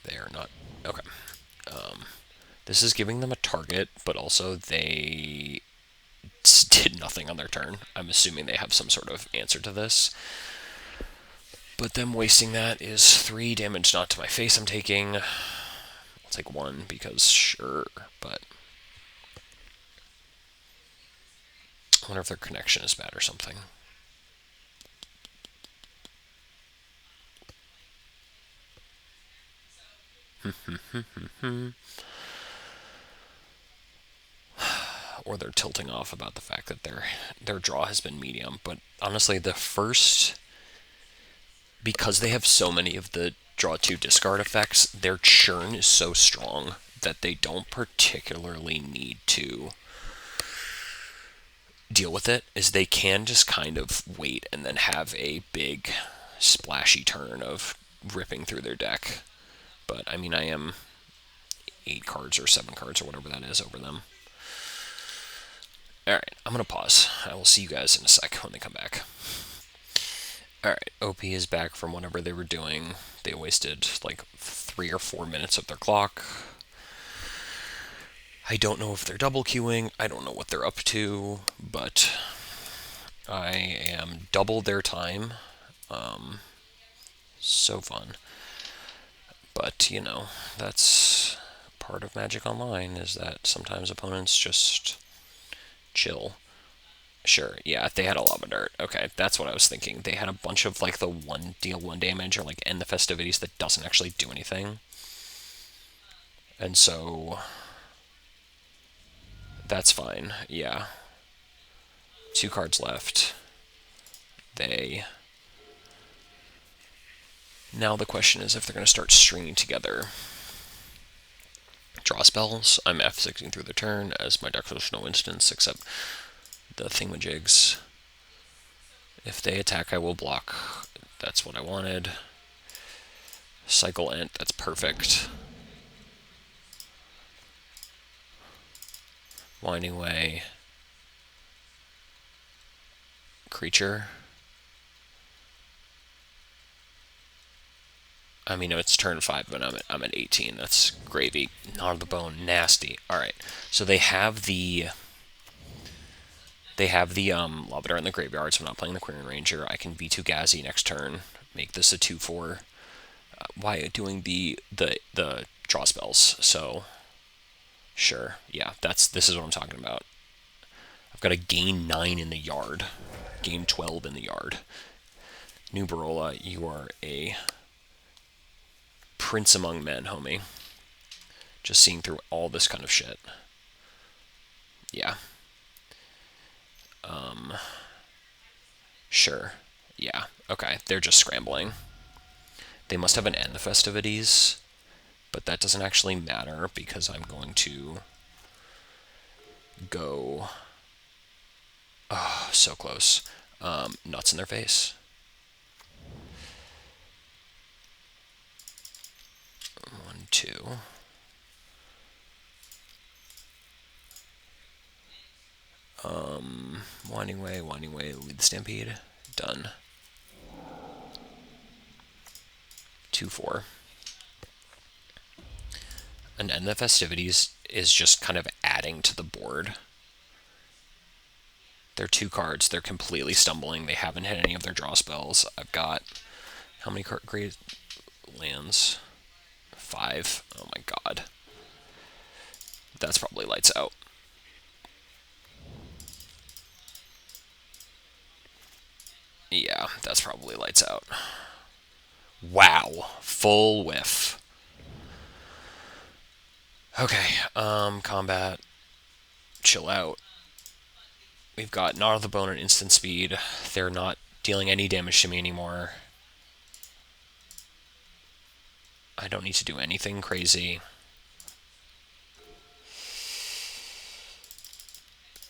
They are not. Okay. This is giving them a target, but also they did nothing on their turn. I'm assuming they have some sort of answer to this. But them wasting that is 3 damage not to my face I'm taking. I'll take 1 because sure, but I wonder if their connection is bad or something. Or they're tilting off about the fact that their draw has been medium. But honestly, because they have so many of the draw 2 discard effects, their churn is so strong that they don't particularly need to deal with it, is they can just kind of wait and then have a big splashy turn of ripping through their deck. But I mean, I am 8 cards or 7 cards or whatever that is over them. Alright, I'm going to pause. I will see you guys in a sec when they come back. Alright, OP is back from whatever they were doing. They wasted like 3 or 4 minutes of their clock. I don't know if they're double queuing. I don't know what they're up to, but I am double their time. So fun. But, you know, that's part of Magic Online, is that sometimes opponents just chill. Sure, yeah, they had a Lava Dart. Okay, that's what I was thinking. They had a bunch of, like, the deal 1 damage or, like, end the festivities that doesn't actually do anything. And so that's fine, yeah. 2 cards left. Now the question is if they're going to start stringing together draw spells. I'm F6ing through the turn as my deck there's no instance except the thingamajigs. If they attack, I will block. That's what I wanted. Cycle Ent, that's perfect. Winding Way. creature. I mean, it's turn 5, but I'm at 18. That's gravy. Gnaw of the Bone, nasty. All right, so they have the Lobadar in the graveyard, so I'm not playing the Quirion Ranger. I can V2 Gazi next turn, make this a 2/4. Why doing the draw spells? So sure, yeah, this is what I'm talking about. I've got to gain 9 in the yard, gain 12 in the yard. Newbarola, you are a prince among men, homie. Just seeing through all this kind of shit. Yeah. Sure. Yeah. Okay. They're just scrambling. They must have an end the festivities, but that doesn't actually matter because I'm going to go. Oh, so close. Nuts in their face. One, two. Winding way, lead the stampede. Done. 2/4. And end the festivities is just kind of adding to the board. They're 2 cards. They're completely stumbling. They haven't hit any of their draw spells. I've got how many great lands? 5. Oh my god. That's probably lights out. Yeah, that's probably lights out. Wow. Full whiff. Okay, combat. Chill out. We've got Gnaw of the Bone at instant speed. They're not dealing any damage to me anymore. I don't need to do anything crazy.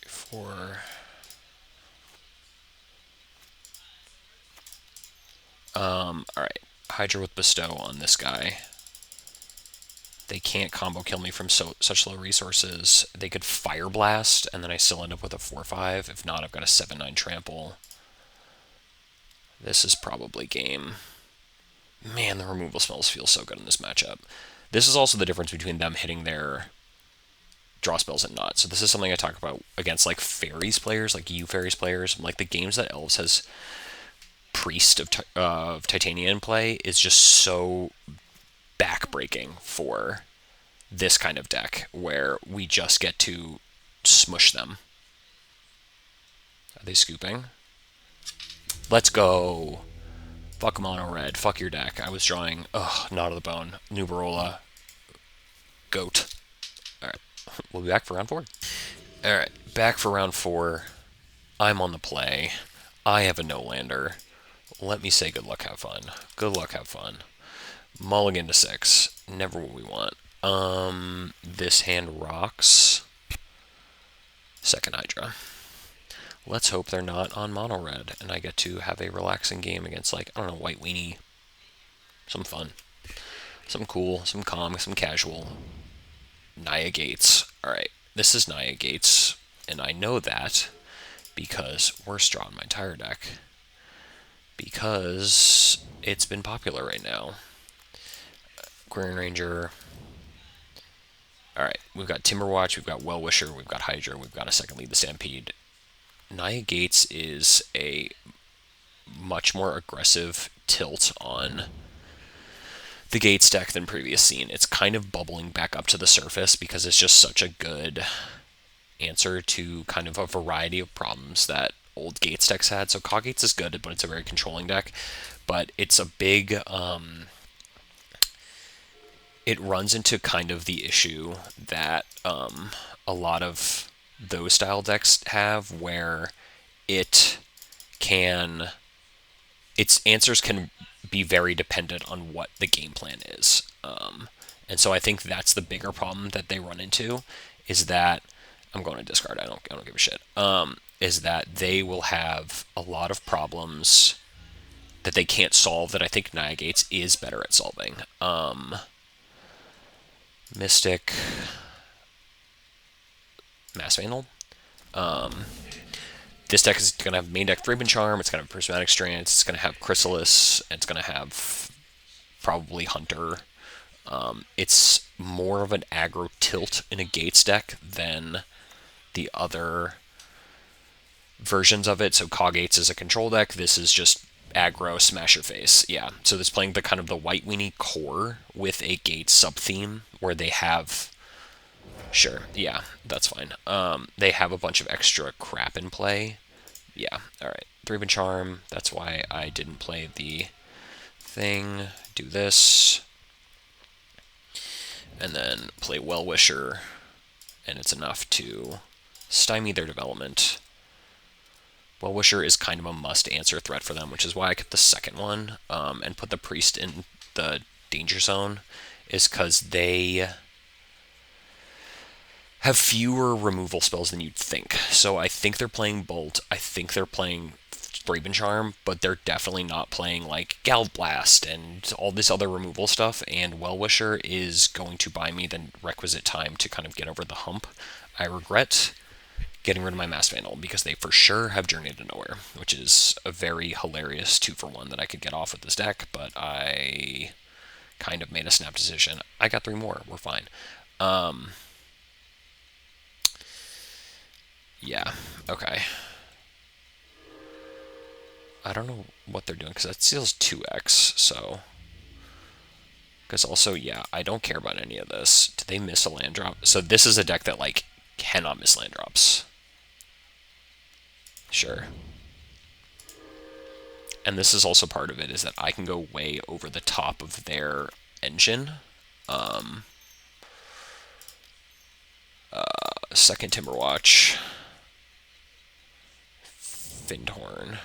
4. Alright. Hydra with Bestow on this guy. They can't combo kill me from such low resources. They could Fire Blast, and then I still end up with a 4/5. If not, I've got a 7/9 trample. This is probably game. Man, the removal spells feel so good in this matchup. This is also the difference between them hitting their draw spells and not. So this is something I talk about against like Fairies players, like Fairies players. Like the games that Elves has Priest of Titania in play is just so backbreaking for this kind of deck where we just get to smush them. Are they scooping? Let's go. Fuck mono red. Fuck your deck. I was drawing. Ugh, Gnaw of the Bone. Newbarola. Goat. Alright. We'll be back for round 4. Alright. Back for round 4. I'm on the play. I have a no-lander. Let me say good luck, have fun. Good luck, have fun. Mulligan to 6. Never what we want. This hand rocks. Second Hydra. Let's hope they're not on mono red, and I get to have a relaxing game against, like, I don't know, White Weenie. Some fun. Some cool, some calm, some casual. Naya Gates. Alright, this is Naya Gates, and I know that because worst draw in my entire deck. Because it's been popular right now. Quirion Ranger. Alright, we've got Timberwatch, we've got Well-Wisher, we've got Hydra, we've got a second Lead the Stampede. Naya Gates is a much more aggressive tilt on the Gates deck than previous seen. It's kind of bubbling back up to the surface because it's just such a good answer to kind of a variety of problems that old Gates decks had. So Cog Gates is good, but it's a very controlling deck. But it's a big... it runs into kind of the issue that a lot of those style decks have, where its answers can be very dependent on what the game plan is. And so I think that's the bigger problem that they run into, is that I'm going to discard. I don't give a shit. Is that they will have a lot of problems that they can't solve that I think Naya Gates is better at solving. Mystic, Mass Vandal. this deck is going to have main deck Thraben Charm, it's going to have Prismatic Strands, it's going to have Chrysalis, it's going to have probably Hunter. It's more of an aggro tilt in a Gates deck than the other versions of it. So Coggates is a control deck. This is just aggro, smash your face. Yeah. So it's playing the kind of the White Weenie core with a Gates sub theme where they have. Sure. Yeah, that's fine. They have a bunch of extra crap in play. Yeah. All right. Thraben Charm. That's why I didn't play the thing. Do this. And then play Well-Wisher, and it's enough to stymie their development. Well-Wisher is kind of a must-answer threat for them, which is why I kept the second one and put the Priest in the danger zone, is because they have fewer removal spells than you'd think. So I think they're playing Bolt, I think they're playing Thraben Charm, but they're definitely not playing like Gallop Blast and all this other removal stuff, and Well-Wisher is going to buy me the requisite time to kind of get over the hump. I regret getting rid of my Mass Vandal because they for sure have Journey to Nowhere, which is a very hilarious 2-for-1 that I could get off with this deck, but I kind of made a snap decision. I got 3 more, we're fine. Yeah, okay. I don't know what they're doing, because that seals 2x, so... Because also, yeah, I don't care about any of this. Did they miss a land drop? So this is a deck that, like, cannot miss land drops. Sure. And this is also part of it, is that I can go way over the top of their engine. Second Timberwatch. Findhorn.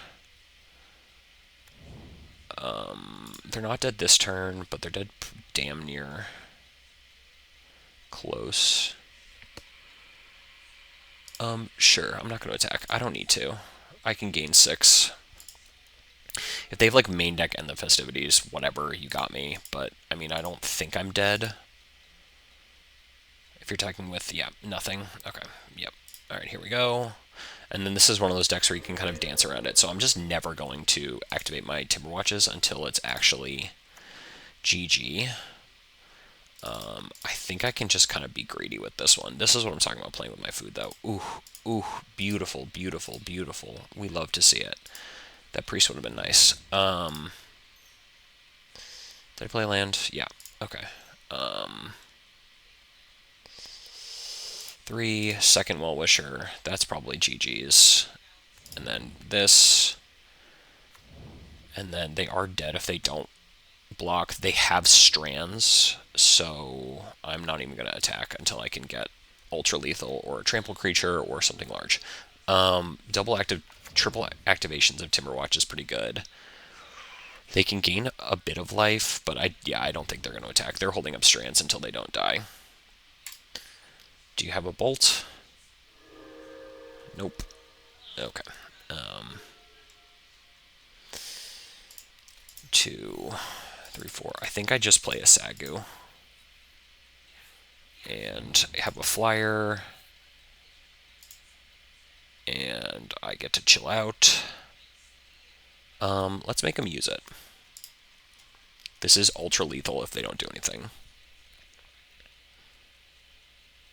They're not dead this turn, but they're dead damn near close. Sure, I'm not going to attack. I don't need to. I can gain 6. If they have, like, main deck and the festivities, whatever, you got me. But, I mean, I don't think I'm dead. If you're attacking with, yeah, nothing. Okay, yep. Alright, here we go. And then this is one of those decks where you can kind of dance around it. So I'm just never going to activate my Timberwatches until it's actually GG. I think I can just kind of be greedy with this one. This is what I'm talking about playing with my food, though. Ooh, ooh, beautiful, beautiful, beautiful. We love to see it. That Priest would have been nice. Did I play land? Yeah, okay. 3, second Well-Wisher. That's probably GG's. And then this. And then they are dead if they don't block. They have Strands, so I'm not even going to attack until I can get Ultra Lethal or a Trample Creature or something large. Triple activations of Timberwatch is pretty good. They can gain a bit of life, but I don't think they're going to attack. They're holding up Strands until they don't die. Do you have a Bolt? Nope. Okay. 2, 3, 4. I think I just play a Sagu. And I have a flyer. And I get to chill out. Let's make them use it. This is ultra lethal if they don't do anything.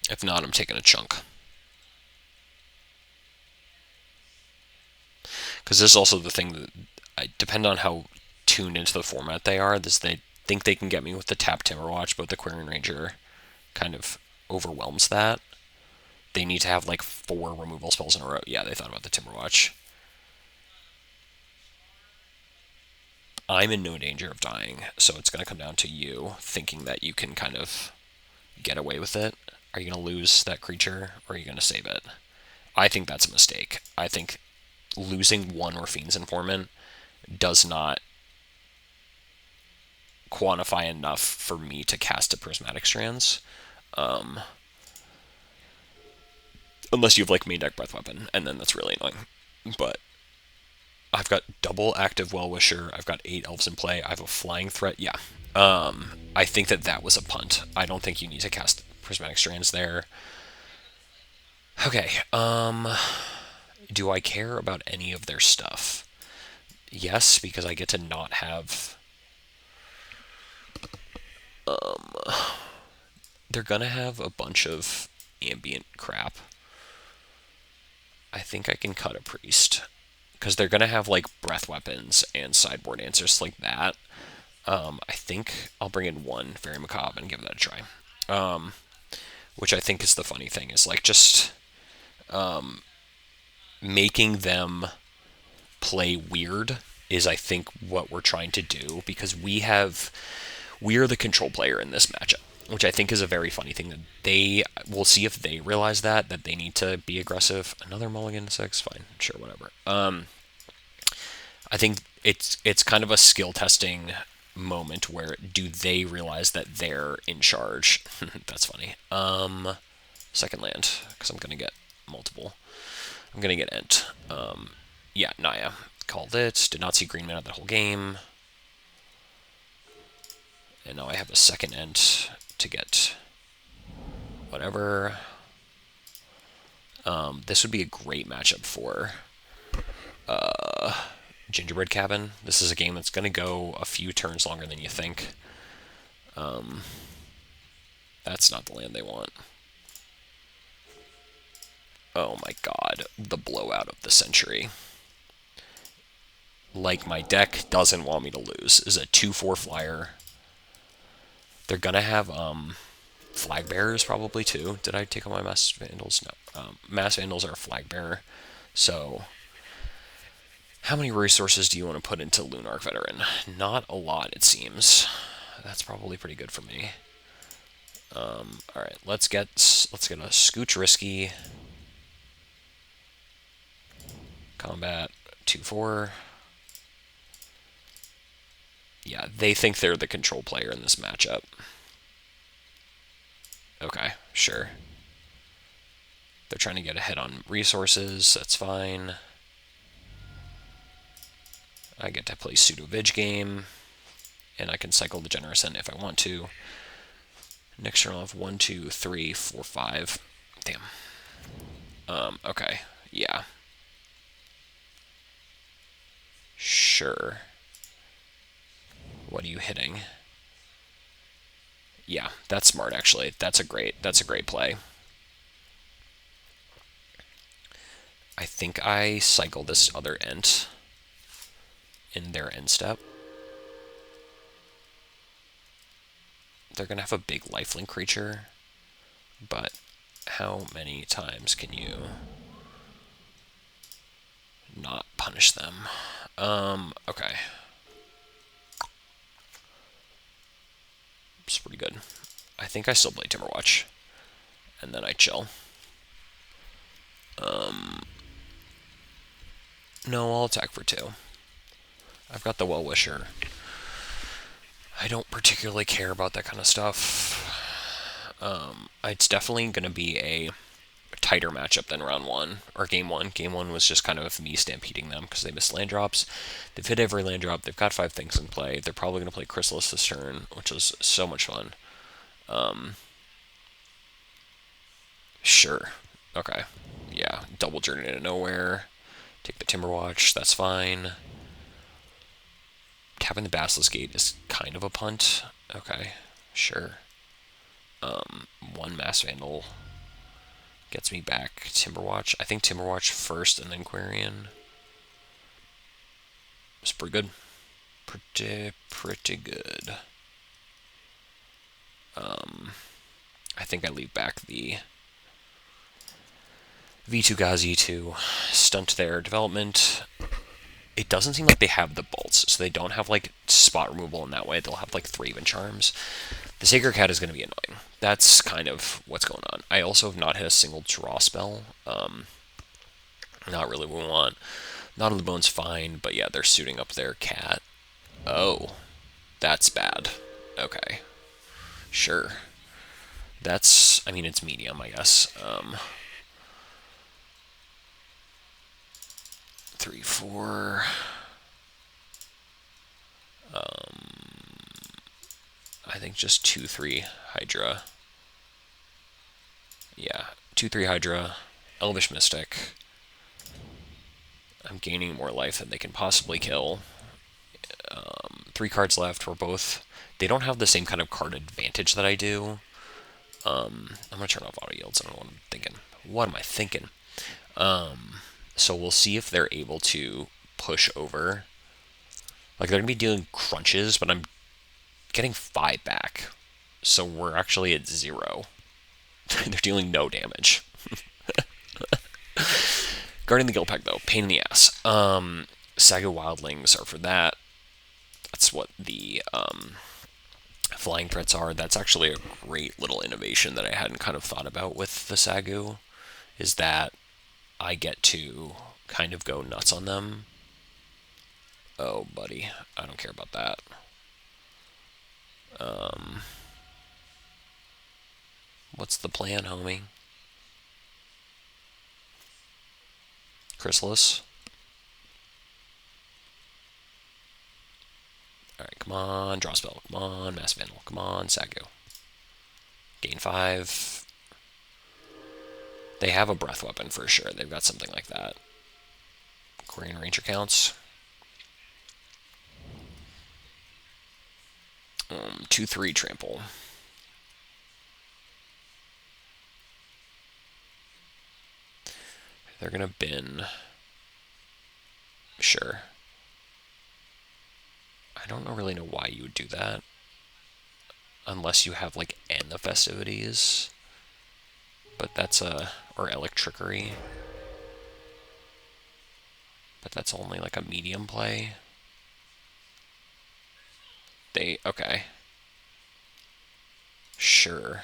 If not, I'm taking a chunk. Because this is also the thing that I depend on how tuned into the format they are. They think they can get me with the tap Timberwatch, but the Quirion Ranger kind of overwhelms that. They need to have like 4 removal spells in a row. Yeah, they thought about the Timberwatch. I'm in no danger of dying, so it's going to come down to you thinking that you can kind of get away with it. Are you going to lose that creature, or are you going to save it? I think that's a mistake. I think losing 1 Raffine's Informant does not quantify enough for me to cast a Prismatic Strands. Unless you have like main deck Breath Weapon, and then that's really annoying. But I've got double active Well-Wisher, I've got 8 elves in play, I have a flying threat, yeah. I think that was a punt. I don't think you need to cast Prismatic Strands there. Okay, Do I care about any of their stuff? Yes, because I get to not have. They're gonna have a bunch of ambient crap. I think I can cut a priest because they're gonna have like breath weapons and sideboard answers like that. I think I'll bring in one Fairy Macabre and give that a try. Which I think is the funny thing is like just making them play weird is I think what we're trying to do because we're the control player in this matchup, which I think is a very funny thing that they will see if they realize that they need to be aggressive. Another mulligan 6, fine, sure, whatever. I think it's kind of a skill testing moment where do they realize that they're in charge? That's funny. Second land because I'm gonna get multiple. I'm gonna get Ent. Yeah, Naya. Called it. Did not see green mana the whole game. And now I have a second Ent to get whatever. This would be a great matchup for Gingerbread Cabin. This is a game that's going to go a few turns longer than you think. That's not the land they want. Oh my god, the blowout of the century. Like my deck doesn't want me to lose. Is a 2/4 flyer. They're gonna have flag bearers probably too. Did I take on my mass vandals? No. Mass vandals are a flag bearer. So how many resources do you want to put into Lunarch Veteran? Not a lot, it seems. That's probably pretty good for me. All right, let's get a Scooch Risky combat 2/4. Yeah, they think they're the control player in this matchup. Okay, sure. They're trying to get ahead on resources. That's fine. I get to play Pseudo Vig game, and I can cycle the Generous End if I want to. Next turn I'll have 1, 2, 3, 4, 5. Damn. Okay. Yeah. Sure. What are you hitting? Yeah, that's smart actually. That's a great play. I think I cycle this other Ent in their end step. They're gonna have a big lifelink creature, but how many times can you not punish them? Okay. It's pretty good. I think I still play Timberwatch, and then I chill. No, I'll attack for 2. I've got the Well-Wisher. I don't particularly care about that kind of stuff. It's definitely going to be a tighter matchup than round 1, or game 1. Game 1 was just kind of me stampeding them because they missed land drops. They've hit every land drop. They've got 5 things in play. They're probably going to play Chrysalis this turn, which is so much fun. Sure. Okay. Yeah, double Journey into Nowhere. Take the Timberwatch. That's fine. Tapping the Basilisk Gate is kind of a punt. Okay, sure. 1 Mass Vandal gets me back Timberwatch. I think Timberwatch first and then Quarian. It's pretty good. Pretty good. I think I leave back the Vitu-Ghazi to stunt their development. It doesn't seem like they have the bolts, so they don't have like spot removal in that way. They'll have like 3 even charms. The Sacred Cat is going to be annoying. That's kind of what's going on. I also have not hit a single draw spell. Not really what we want. Not on the Bone's fine, but yeah, they're suiting up their cat. Oh, that's bad. Okay, sure. That's, I mean, it's medium, I guess. 3, 4. I think just 2, 3 Hydra. Yeah, 2, 3 Hydra, Elvish Mystic. I'm gaining more life than they can possibly kill. 3 cards left. We're both... They don't have the same kind of card advantage that I do. I'm going to turn off auto yields. I don't know what I'm thinking. What am I thinking? So we'll see if they're able to push over. Like, they're going to be dealing crunches, but I'm getting 5 back. So we're actually at 0. They're dealing no damage. Guarding the Guild Pack, though, pain in the ass. Saga Wildlings are for that. That's what the flying threats are. That's actually a great little innovation that I hadn't kind of thought about with the Sagu, is that I get to kind of go nuts on them. Oh, buddy, I don't care about that. What's the plan, homie? Chrysalis. Alright, come on, draw spell. Come on, Mass Vandal. Come on, Sagu. Gain 5. They have a breath weapon for sure. They've got something like that. Korean Ranger counts. 2-3 trample. They're gonna bin. Sure. I don't really know why you would do that. Unless you have, like, end the festivities. But that's a... Or Electrickery. But that's only, like, a medium play. Okay. Sure.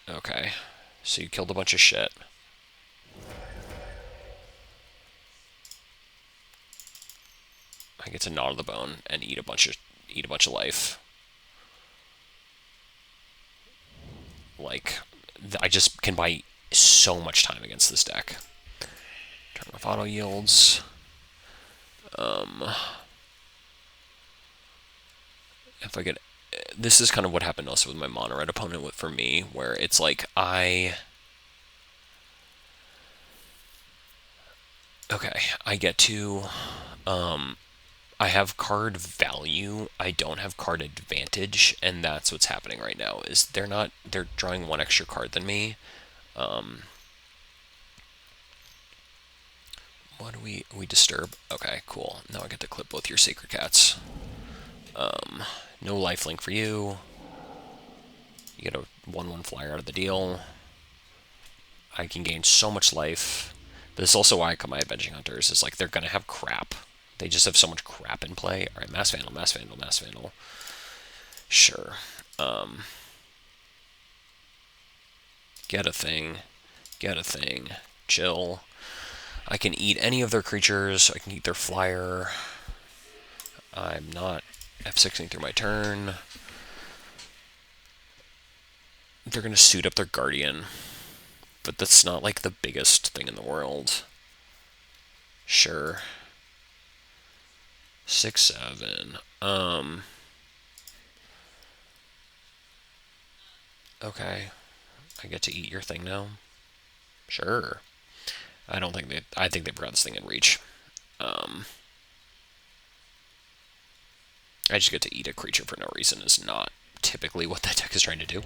Okay. So you killed a bunch of shit. I get to gnaw to the bone and eat a bunch of life. Like, I just can buy so much time against this deck. Turn off auto yields. If I get... This is kind of what happened also with my mono red opponent for me, where it's like Okay, I get to... I have card value, I don't have card advantage, and that's what's happening right now, is they're drawing 1 extra card than me. What do we disturb? Okay, cool. Now I get to clip both your Sacred Cats. No lifelink for you. You get a 1/1 flyer out of the deal. I can gain so much life. But this is also why I cut my Avenging Hunters, is like they're gonna have crap. They just have so much crap in play. Alright, Mass Vandal, Mass Vandal, Mass Vandal. Sure. Get a thing. Get a thing. Chill. I can eat any of their creatures. I can eat their flyer. I'm not F6ing through my turn. They're going to suit up their Guardian. But that's not like the biggest thing in the world. Sure. 6/7. Okay. I get to eat your thing now. Sure. I think they've got this thing in reach. I just get to eat a creature for no reason is not typically what that deck is trying to do.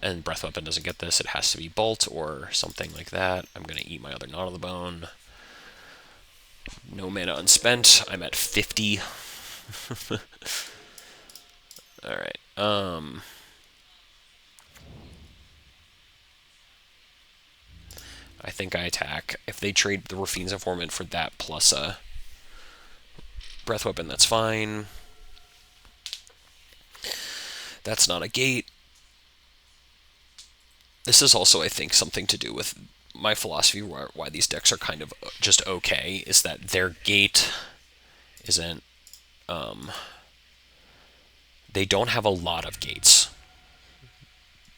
And Breath Weapon doesn't get this. It has to be Bolt or something like that. I'm going to eat my other Knot of the Bone. No mana unspent. I'm at 50. Alright. I think I attack. If they trade the Rafine's Informant for that plus a Breath Weapon, that's fine. That's not a gate. This is also, I think, something to do with my philosophy why these decks are kind of just okay, is that their gate isn't... they don't have a lot of gates.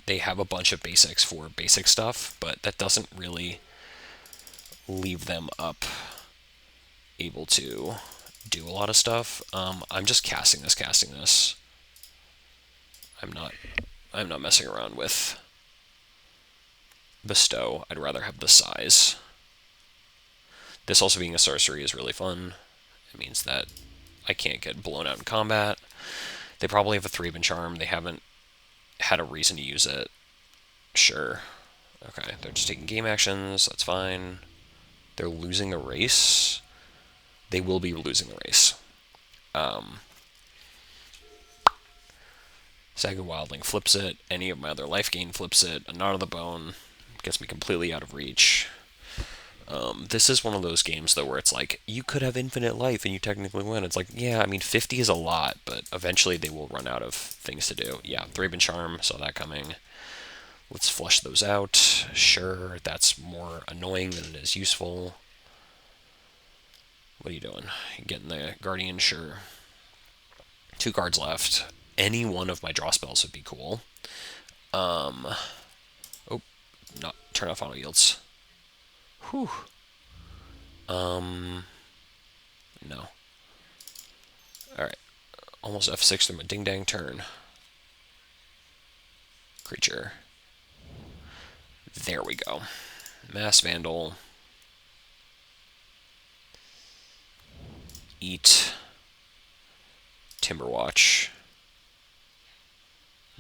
They have a bunch of basics for basic stuff, but that doesn't really leave them up able to do a lot of stuff. I'm just casting this. I'm not messing around with bestow. I'd rather have the size. This also being a sorcery is really fun. It means that I can't get blown out in combat. They probably have a 3-bin charm. They haven't had a reason to use it. Sure. Okay, they're just taking game actions. That's fine. They're losing the race. They will be losing the race. Sagu Wildling flips it. Any of my other life gain flips it. A Knot of the Bone gets me completely out of reach. This is one of those games, though, where it's like, you could have infinite life and you technically win. It's like, yeah, I mean, 50 is a lot, but eventually they will run out of things to do. Yeah, 3-bin charm, saw that coming. Let's flush those out. Sure, that's more annoying than it is useful. What are you doing? Getting the Guardian? Sure. 2 cards left. Any one of my draw spells would be cool. Oh, not turn off auto yields. Whew. No. Alright. Almost F6 through my ding-dang turn. Creature. There we go. Mass Vandal. Eat. Timberwatch.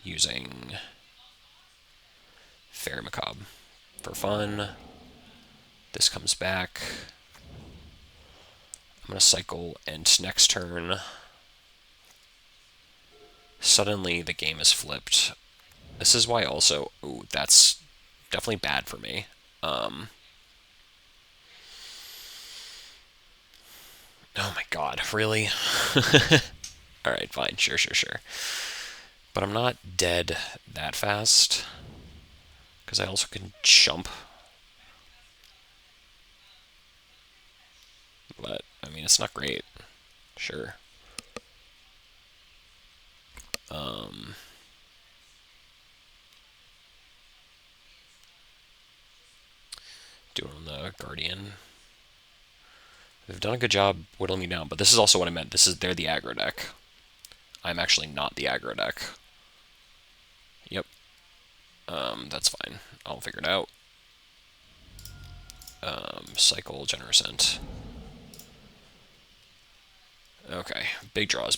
Using Fairy Macabre for fun. This comes back. I'm going to cycle, and next turn, suddenly the game is flipped. This is why also, ooh, that's definitely bad for me. Oh my god, really? Alright, fine, sure. But I'm not dead that fast, because I also can jump. But, I mean, it's not great. Sure. Doing the Guardian. They've done a good job whittling me down, but this is also what I meant. They're the aggro deck. I'm actually not the aggro deck. Yep. That's fine. I'll figure it out. Cycle, Generosent. Okay. Big draws.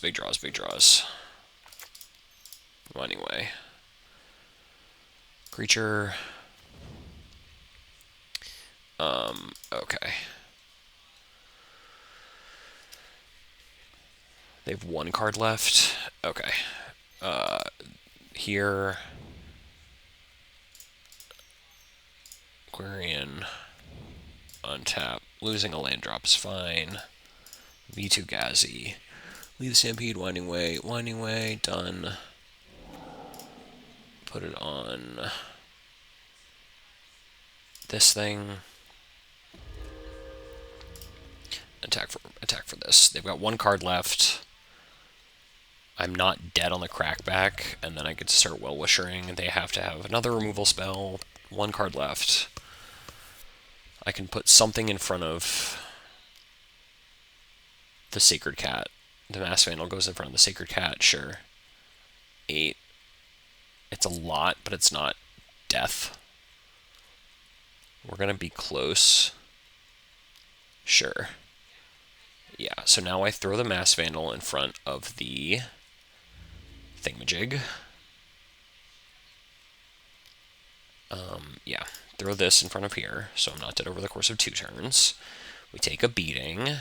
Well, anyway. Creature. Okay. They have 1 card left. Okay. Here. Aquarian. Untap. Losing a land drop is fine. V2 Gazi. Leave the Stampede, Winding Way, done. Put it on this thing. Attack for this. They've got 1 card left. I'm not dead on the crackback, and then I get to start Well-Wishering. They have to have another removal spell. 1 card left. I can put something in front of the Sacred Cat. The Mass Vandal goes in front of the Sacred Cat, sure. 8. It's a lot, but it's not death. We're going to be close. Sure. Yeah, so now I throw the Mass Vandal in front of the Thingamajig. Yeah, throw this in front of here, so I'm not dead over the course of 2 turns. We take a beating,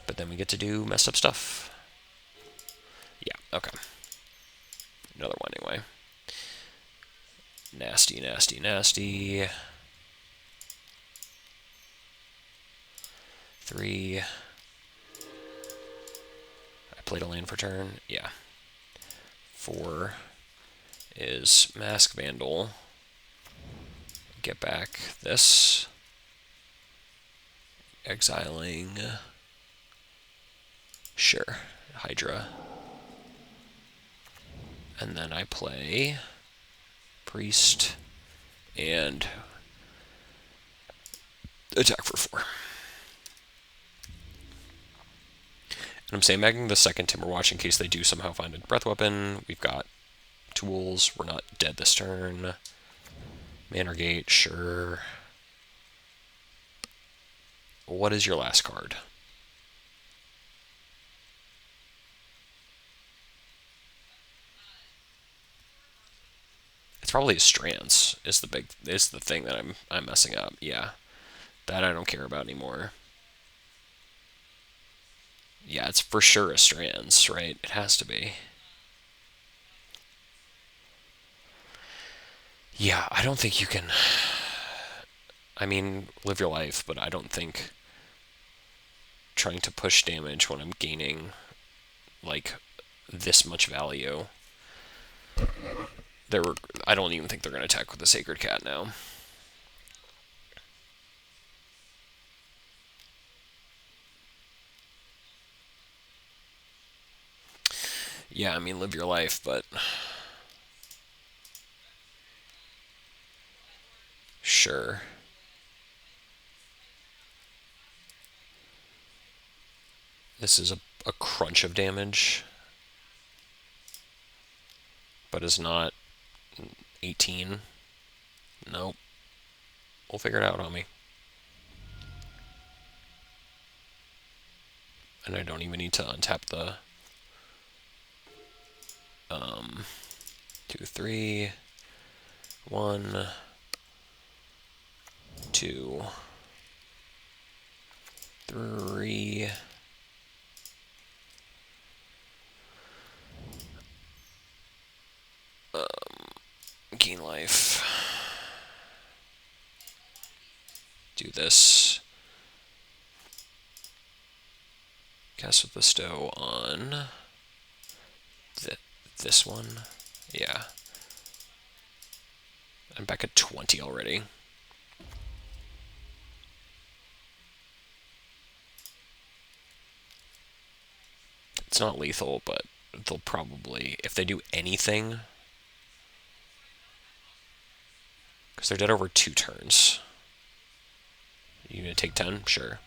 but then we get to do messed up stuff. Yeah, okay. Another one anyway. Nasty. 3. I played a land for turn. Yeah. 4 is Mask Vandal. Get back this. Exiling. Sure. Hydra. And then I play Priest and attack for 4. And I'm sandbagging the second Timberwatch in case they do somehow find a breath weapon. We've got tools. We're not dead this turn. Manor Gate, sure. What is your last card? It's probably his strands is the thing that I'm messing up. Yeah. That I don't care about anymore. Yeah, it's for sure a strands, right? It has to be. Yeah, I don't think you can. I mean, live your life, but I don't think trying to push damage when I'm gaining like this much value. There were. I don't even think they're gonna attack with the Sacred Cat now. Yeah, I mean, live your life, but sure. This is a crunch of damage, but is not 18. Nope. We'll figure it out, homie. And I don't even need to untap the 2, 3, 1, 2, 3. Gain life. Do this. Cast with bestow on this one. Yeah. I'm back at 20 already. It's not lethal, but they'll probably, if they do anything, because they're dead over 2 turns. You gonna take 10? Sure.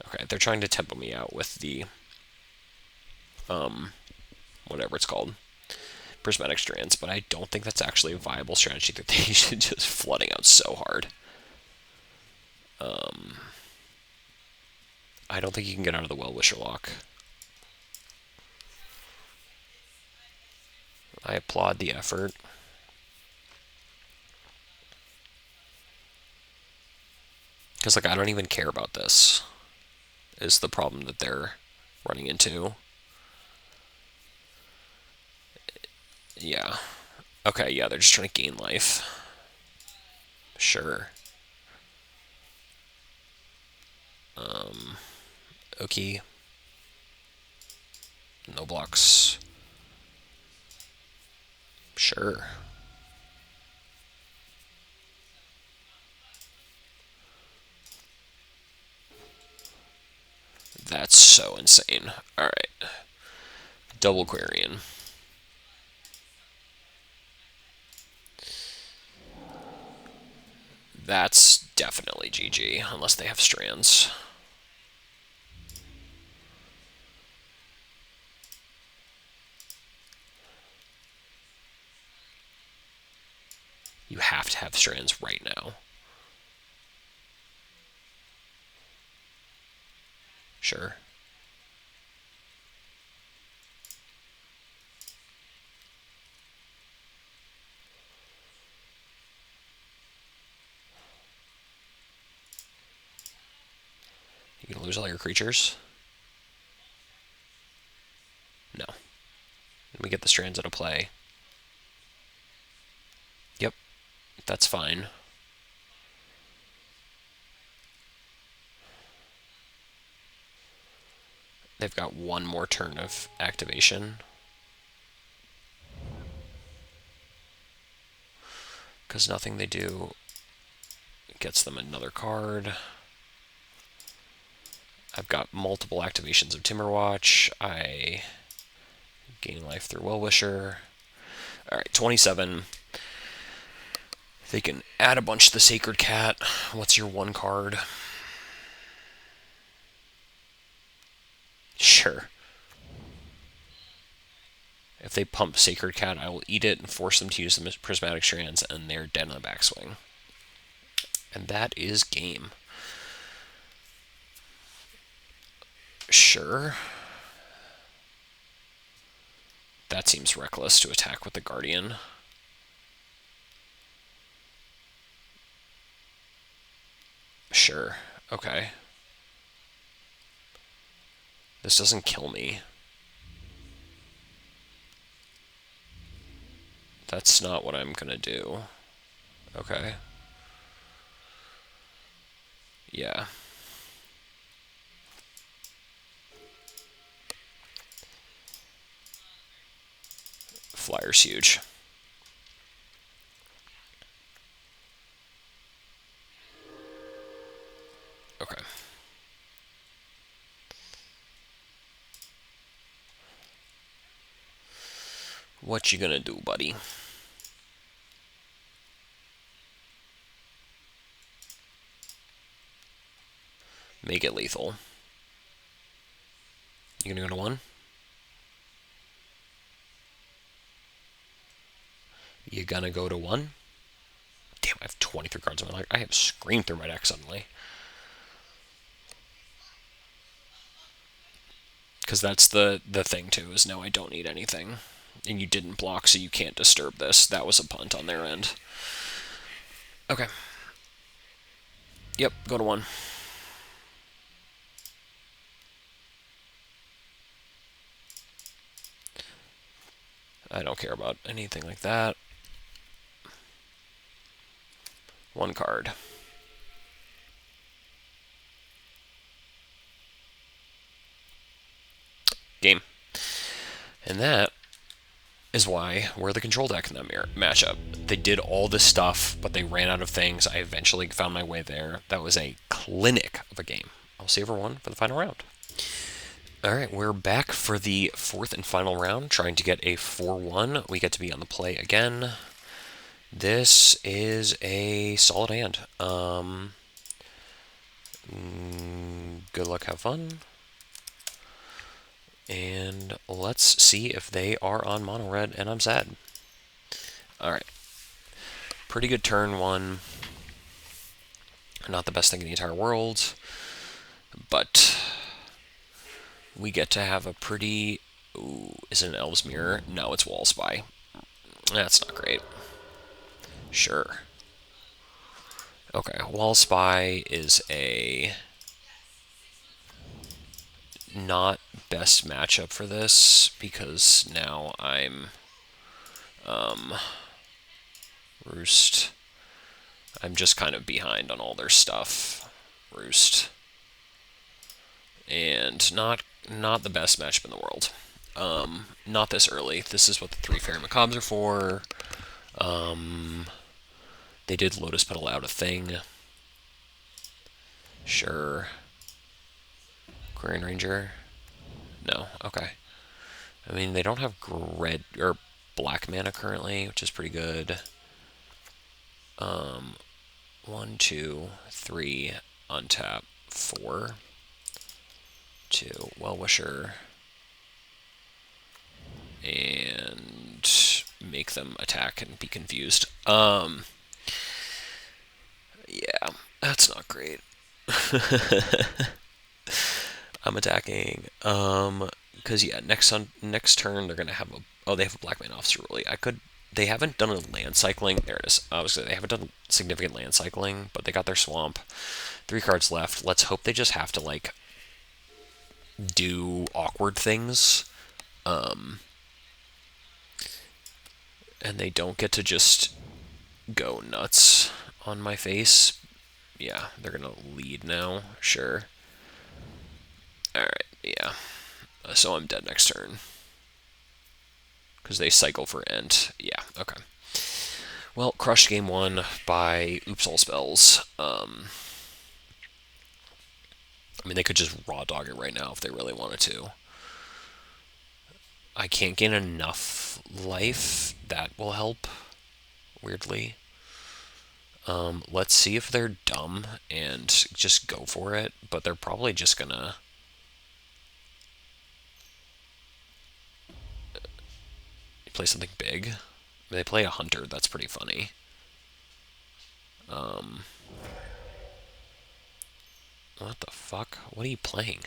Okay, they're trying to tempo me out with the, whatever it's called, prismatic strands, but I don't think that's actually a viable strategy. That they should just flooding out so hard. I don't think you can get out of the Well-Wisher lock. I applaud the effort. Because, like, I don't even care about this, is the problem that they're running into. Yeah. Okay, yeah, they're just trying to gain life. Sure. Okay. No blocks. Sure. That's so insane. Alright. Double Quarian. That's definitely GG, unless they have strands. You have to have strands right now. Sure. You gonna lose all your creatures? No. Let me get the strands out of play. Yep. That's fine. They've got one more turn of activation. Because nothing they do gets them another card. I've got multiple activations of Timberwatch. I gain life through Well-Wisher. Alright, 27. They can add a bunch to the Sacred Cat. What's your one card? Sure. If they pump Sacred Cat, I will eat it and force them to use the Prismatic Strands, and they're dead on the backswing. And that is game. Sure. That seems reckless to attack with the Guardian. Sure. Okay. This doesn't kill me. That's not what I'm gonna do. Okay. Yeah. Flyer's huge. Okay. What you gonna do, buddy? Make it lethal. You gonna go to 1? You gonna go to 1? Damn, I have 23 cards in my deck. I have screamed through my deck suddenly. Because that's the thing, too, is no, I don't need anything. And you didn't block, so you can't disturb this. That was a punt on their end. Okay. Yep, go to 1. I don't care about anything like that. 1 card. Game. And that is why we're the control deck in that matchup. They did all this stuff, but they ran out of things. I eventually found my way there. That was a clinic of a game. I'll see everyone for the final round. Alright, we're back for the 4th and final round, trying to get a 4-1. We get to be on the play again. This is a solid hand. Good luck, have fun. And let's see if they are on mono red, and I'm sad. Alright. Pretty good turn 1. Not the best thing in the entire world, but we get to have a pretty... Ooh, is it an Elves Mirror? No, it's Wall Spy. That's not great. Sure. Okay, Wall Spy is a not best matchup for this, because now I'm Roost. I'm just kind of behind on all their stuff. Roost. And not the best matchup in the world. Not this early. This is what the 3 Fairy Macabres are for. They did Lotus Petal out a thing. Sure. Quarian Ranger? No. Okay. I mean, they don't have red or black mana currently, which is pretty good. 1, 2, 3, untap, 4, 2, Well-Wisher, and make them attack and be confused. Yeah, that's not great. I'm attacking. Because yeah, next turn they're gonna have a. Oh, they have a Black Man Officer. Really, I could. They haven't done a land cycling. There it is. Obviously, they haven't done significant land cycling, but they got their swamp. 3 cards left. Let's hope they just have to like do awkward things, and they don't get to just go nuts on my face. Yeah, they're gonna lead now. Sure. All right. Yeah. So I'm dead next turn. Because they cycle for end. Yeah, okay. Well, crushed game 1 by Oops All Spells. I mean, they could just raw dog it right now if they really wanted to. I can't gain enough life. That will help, weirdly. Let's see if they're dumb and just go for it, but they're probably just gonna... play something big. They play a hunter. That's pretty funny. What the fuck? What are you playing?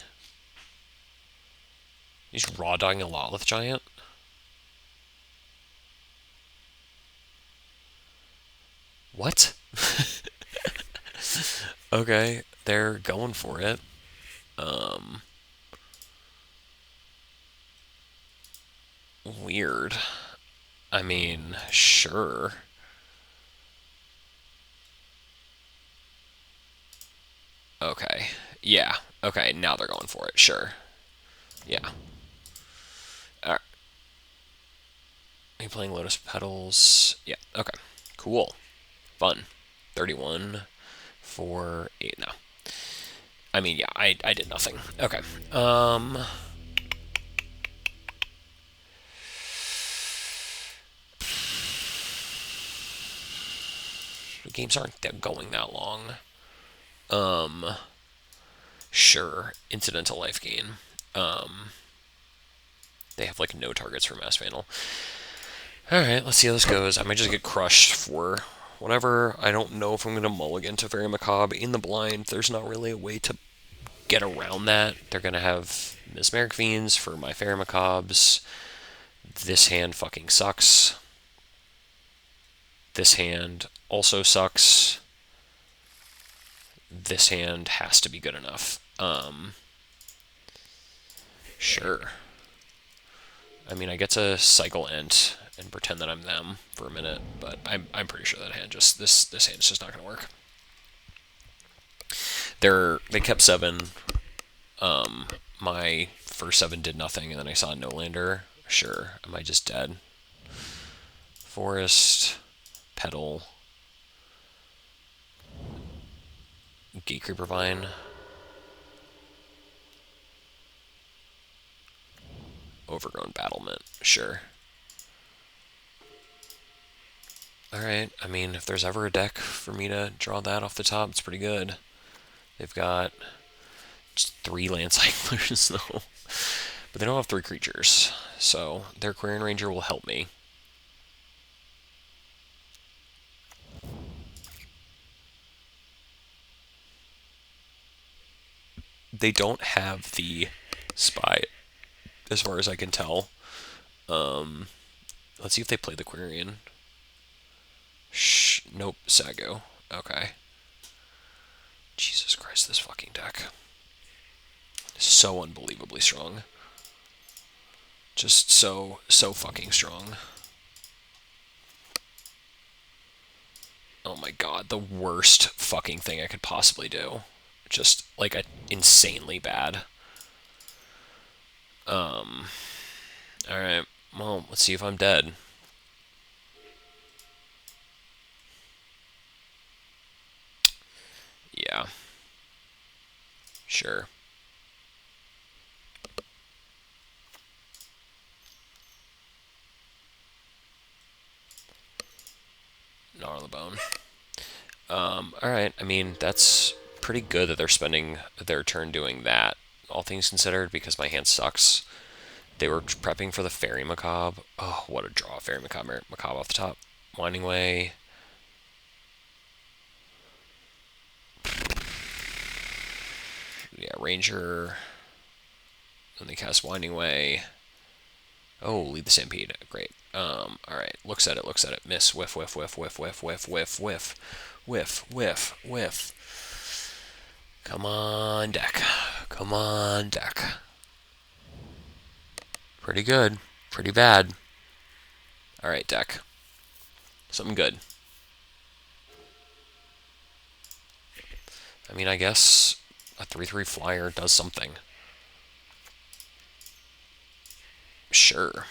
He's raw dogging a Lolith Giant? What? Okay, they're going for it. Weird. I mean, sure. Okay. Yeah. Okay, now they're going for it. Sure. Yeah. Alright. Are you playing Lotus Petals? Yeah. Okay. Cool. Fun. 31 for 8 now. I mean, yeah, I did nothing. Okay. The games aren't going that long. Sure. Incidental life gain. They have like no targets for Mass Vandal. Alright, let's see how this goes. I might just get crushed for whatever. I don't know if I'm going to mulligan to Fairy Macabre in the blind. There's not really a way to get around that. They're going to have Mesmeric Fiends for my Fairy Macabres. This hand fucking sucks. This hand also sucks. This hand has to be good enough. Sure. I mean, I get to cycle Ent and pretend that I'm them for a minute, but I'm pretty sure that hand just this hand is just not gonna work. They kept 7. My first 7 did nothing, and then I saw No Lander. Sure, am I just dead? Forest, Petal, Gatecreeper Vine, Overgrown Battlement. Sure. Alright, I mean, if there's ever a deck for me to draw that off the top, it's pretty good. They've got just 3 land cyclers, though. But they don't have 3 creatures, so their Quarian Ranger will help me. They don't have the Spy, as far as I can tell. Let's see if they play the Quarian. Nope, Sago. Okay. Jesus Christ, this fucking deck. So unbelievably strong. Just so fucking strong. Oh my god, the worst fucking thing I could possibly do. Just, like, insanely bad. Alright, well, let's see if I'm dead. Yeah. Sure. Gnarlabone. Alright, I mean, that's pretty good that they're spending their turn doing that, all things considered, because my hand sucks. They were prepping for the Fairy Macabre. Oh, what a draw. Fairy Macabre off the top. Winding Way. Yeah, Ranger. Then they cast Winding Way. Oh, lead the Stampede. Great. Alright. Looks at it. Miss. Whiff. Come on, deck. Pretty good. Pretty bad. Alright, deck. Something good. I mean, I guess a 3/3 flyer does something. Sure.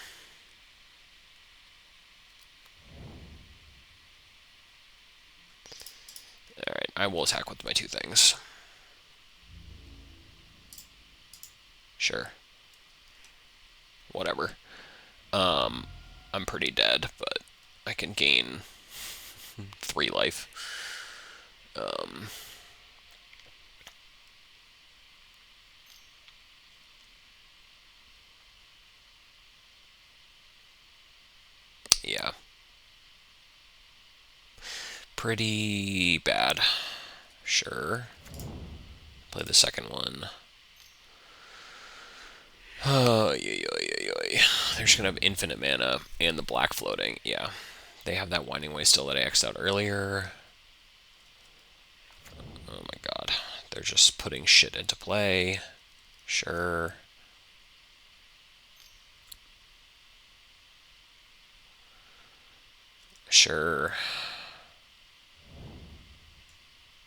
Alright, I will attack with my 2 things. Sure. Whatever. I'm pretty dead, but I can gain 3 life. pretty bad. Sure. Play the second one. Oh, they're just gonna have infinite mana and the black floating. Yeah, they have that Winding Way still that I X'd out earlier. Oh my god, they're just putting shit into play. Sure. Sure.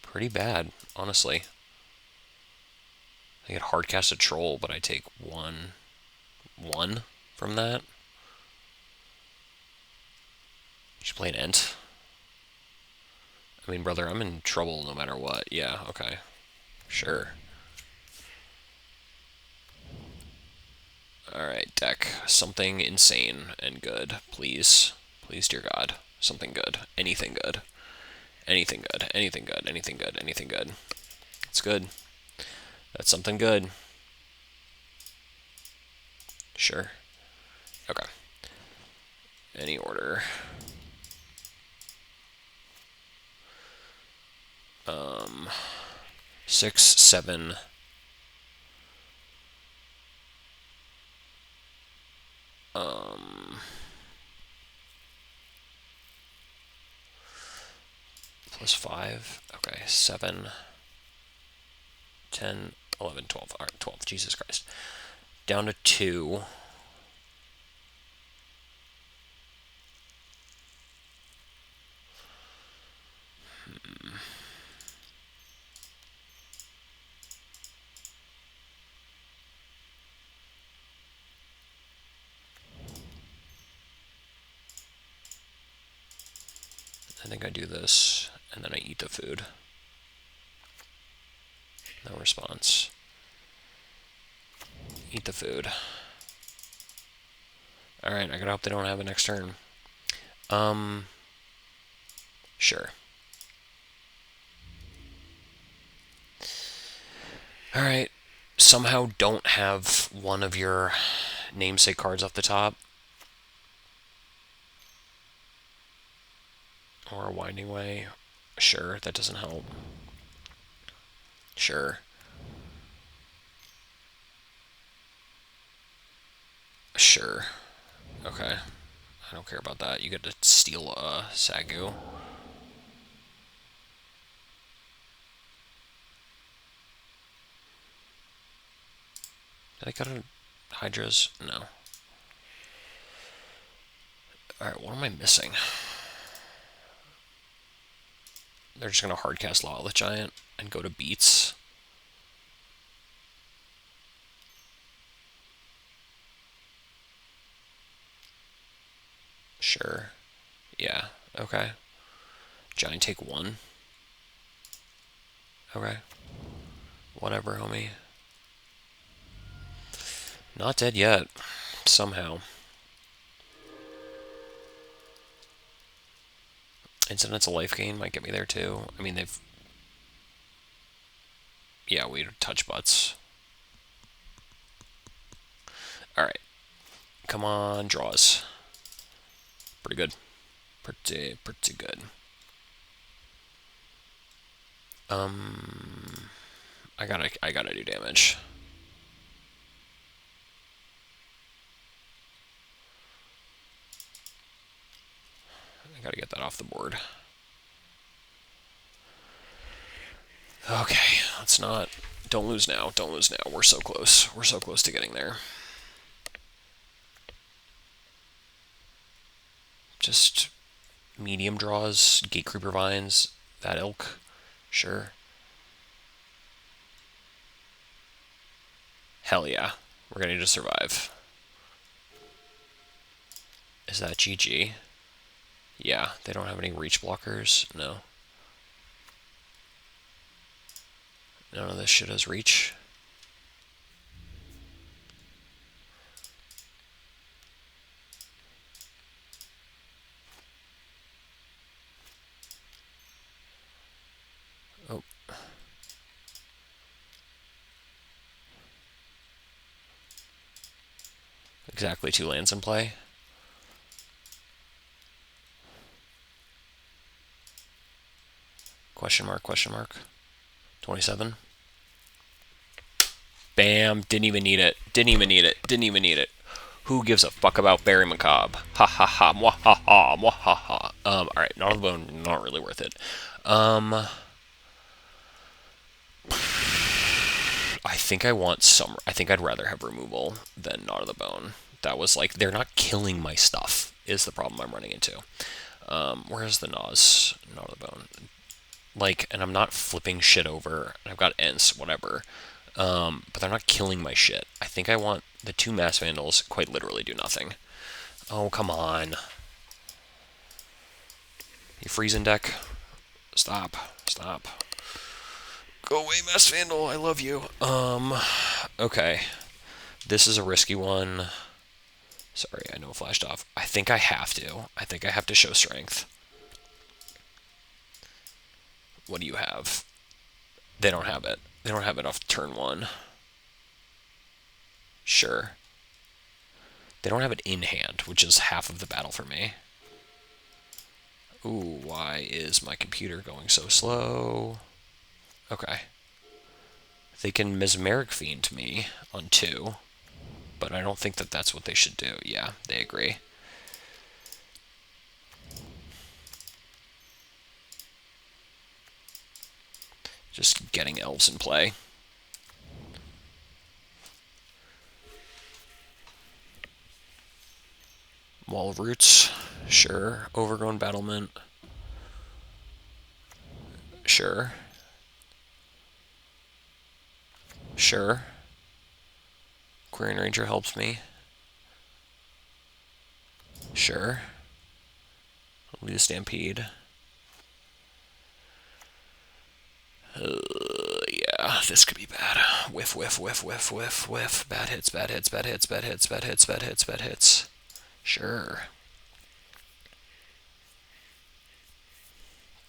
Pretty bad, honestly. I get hardcast a troll, but I take one from that. You should play an Ent. I mean, brother, I'm in trouble no matter what. Yeah, okay. Sure. Alright, deck. Something insane and good, please. Please, dear God. Something good. Anything good. Anything good. Anything good. Anything good. Anything good. It's good. That's something good. Sure. Okay. Any order. 6, 7. Plus 5. Okay, 7, 10, 11, 12. All right, 12. Jesus Christ. Down to 2. I think I do this, and then I eat the food. No response. Eat the food. Alright, I gotta hope they don't have it next turn. Sure. Alright, somehow don't have one of your namesake cards off the top. Or a Winding Way. Sure, that doesn't help. Sure. Sure. Okay. I don't care about that. You get to steal a Sagu. Did I got a Hydras? No. Alright, what am I missing? They're just gonna hardcast Lawless Giant and go to beats. Sure. Yeah, okay. Giant take 1. Okay. Whatever, homie. Not dead yet. Somehow. Incidents of Life Gain might get me there too. I mean, they've... Yeah, we touch butts. Alright. Come on, draws. Pretty good. Pretty good. I gotta do damage. I gotta get that off the board. Okay, let's not... Don't lose now. Don't lose now. We're so close. We're so close to getting there. Just medium draws, Gatecreeper Vines, that ilk. Sure. Hell yeah. We're gonna need to survive. Is that GG? Yeah, they don't have any reach blockers. No. None of this shit has reach. Oh. Exactly 2 lands in play. Question mark, question mark. 27. Bam. Didn't even need it. Didn't even need it. Didn't even need it. Who gives a fuck about Barry Macabre? Ha ha ha. Mwah ha ha. Mwah ha ha. Alright. Not on the bone. Not really worth it. I think I want some. I think I'd rather have removal than Not of the Bone. That was like, they're not killing my stuff, is the problem I'm running into. Where's the Nas? Not of the Bone. Like, and I'm not flipping shit over. I've got Ents, whatever. But they're not killing my shit. I think I want the 2 Mass Vandals, quite literally do nothing. Oh, come on. You freezing deck? Stop. Stop. Go away, Mass Vandal. I love you. Okay. This is a risky one. Sorry, I know it flashed off. I think I have to. I think I have to show strength. What do you have? They don't have it. They don't have it off turn 1. Sure. They don't have it in hand, which is half of the battle for me. Ooh, why is my computer going so slow? Okay. They can Mesmeric Fiend me on 2, but I don't think that that's what they should do. Yeah, they agree. Just getting elves in play. Wall of Roots, sure. Overgrown Battlement, sure. Sure. Querying Ranger helps me. Sure. Lead a Stampede. Yeah, this could be bad. Whiff, whiff, whiff, whiff, whiff, whiff. Bad hits, bad hits, bad hits, bad hits, bad hits, bad hits, bad hits. Sure.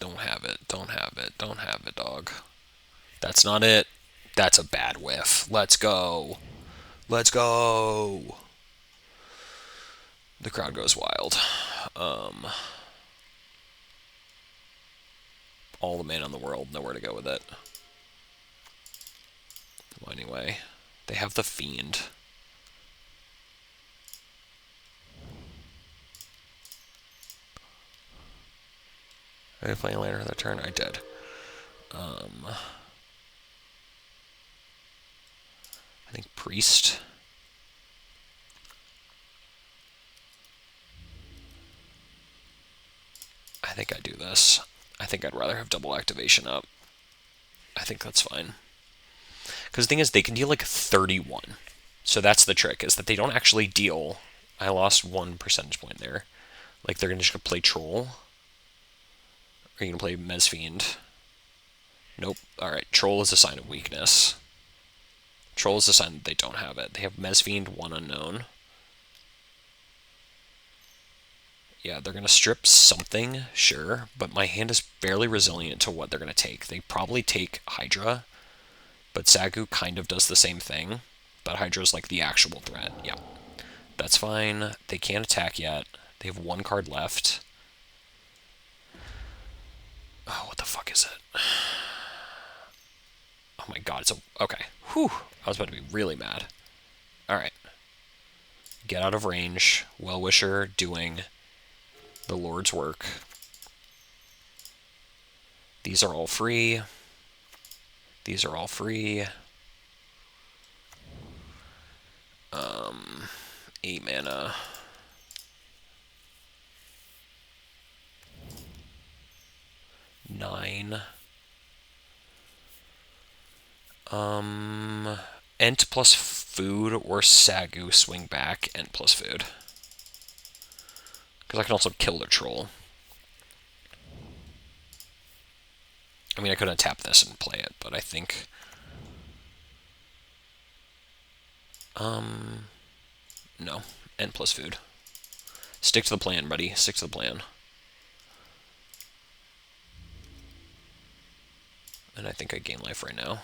Don't have it, don't have it, don't have it, dog. That's not it. That's a bad whiff. Let's go. Let's go. The crowd goes wild. All the mana in the world, nowhere to go with it. Well, anyway, they have the Fiend. Did I play a later on their turn? I did. I think Priest. I think I do this. I think I'd rather have double activation up. I think that's fine. Because the thing is, they can deal like 31. So that's the trick, is that they don't actually deal... I lost 1 percentage point there. Like, they're just going to play Troll. Are you going to play Mesfiend? Nope. Alright, Troll is a sign of weakness. Troll is a sign that they don't have it. They have Mesfiend, 1 unknown. Yeah, they're going to strip something, sure, but my hand is fairly resilient to what they're going to take. They probably take Hydra, but Sagu kind of does the same thing, but Hydra's like the actual threat. Yeah, that's fine. They can't attack yet. They have 1 card left. Oh, what the fuck is it? Oh my god, it's a... Okay. Whew. I was about to be really mad. Alright. Get out of range. Well-Wisher doing the Lord's work. These are all free. These are all free. 8 mana. Nine. Ent plus food or Sagu swing back, Ent plus food. Because I can also kill the troll. I mean, I could untap this and play it, but I think... No. Ent plus food. Stick to the plan, buddy. Stick to the plan. And I think I gain life right now.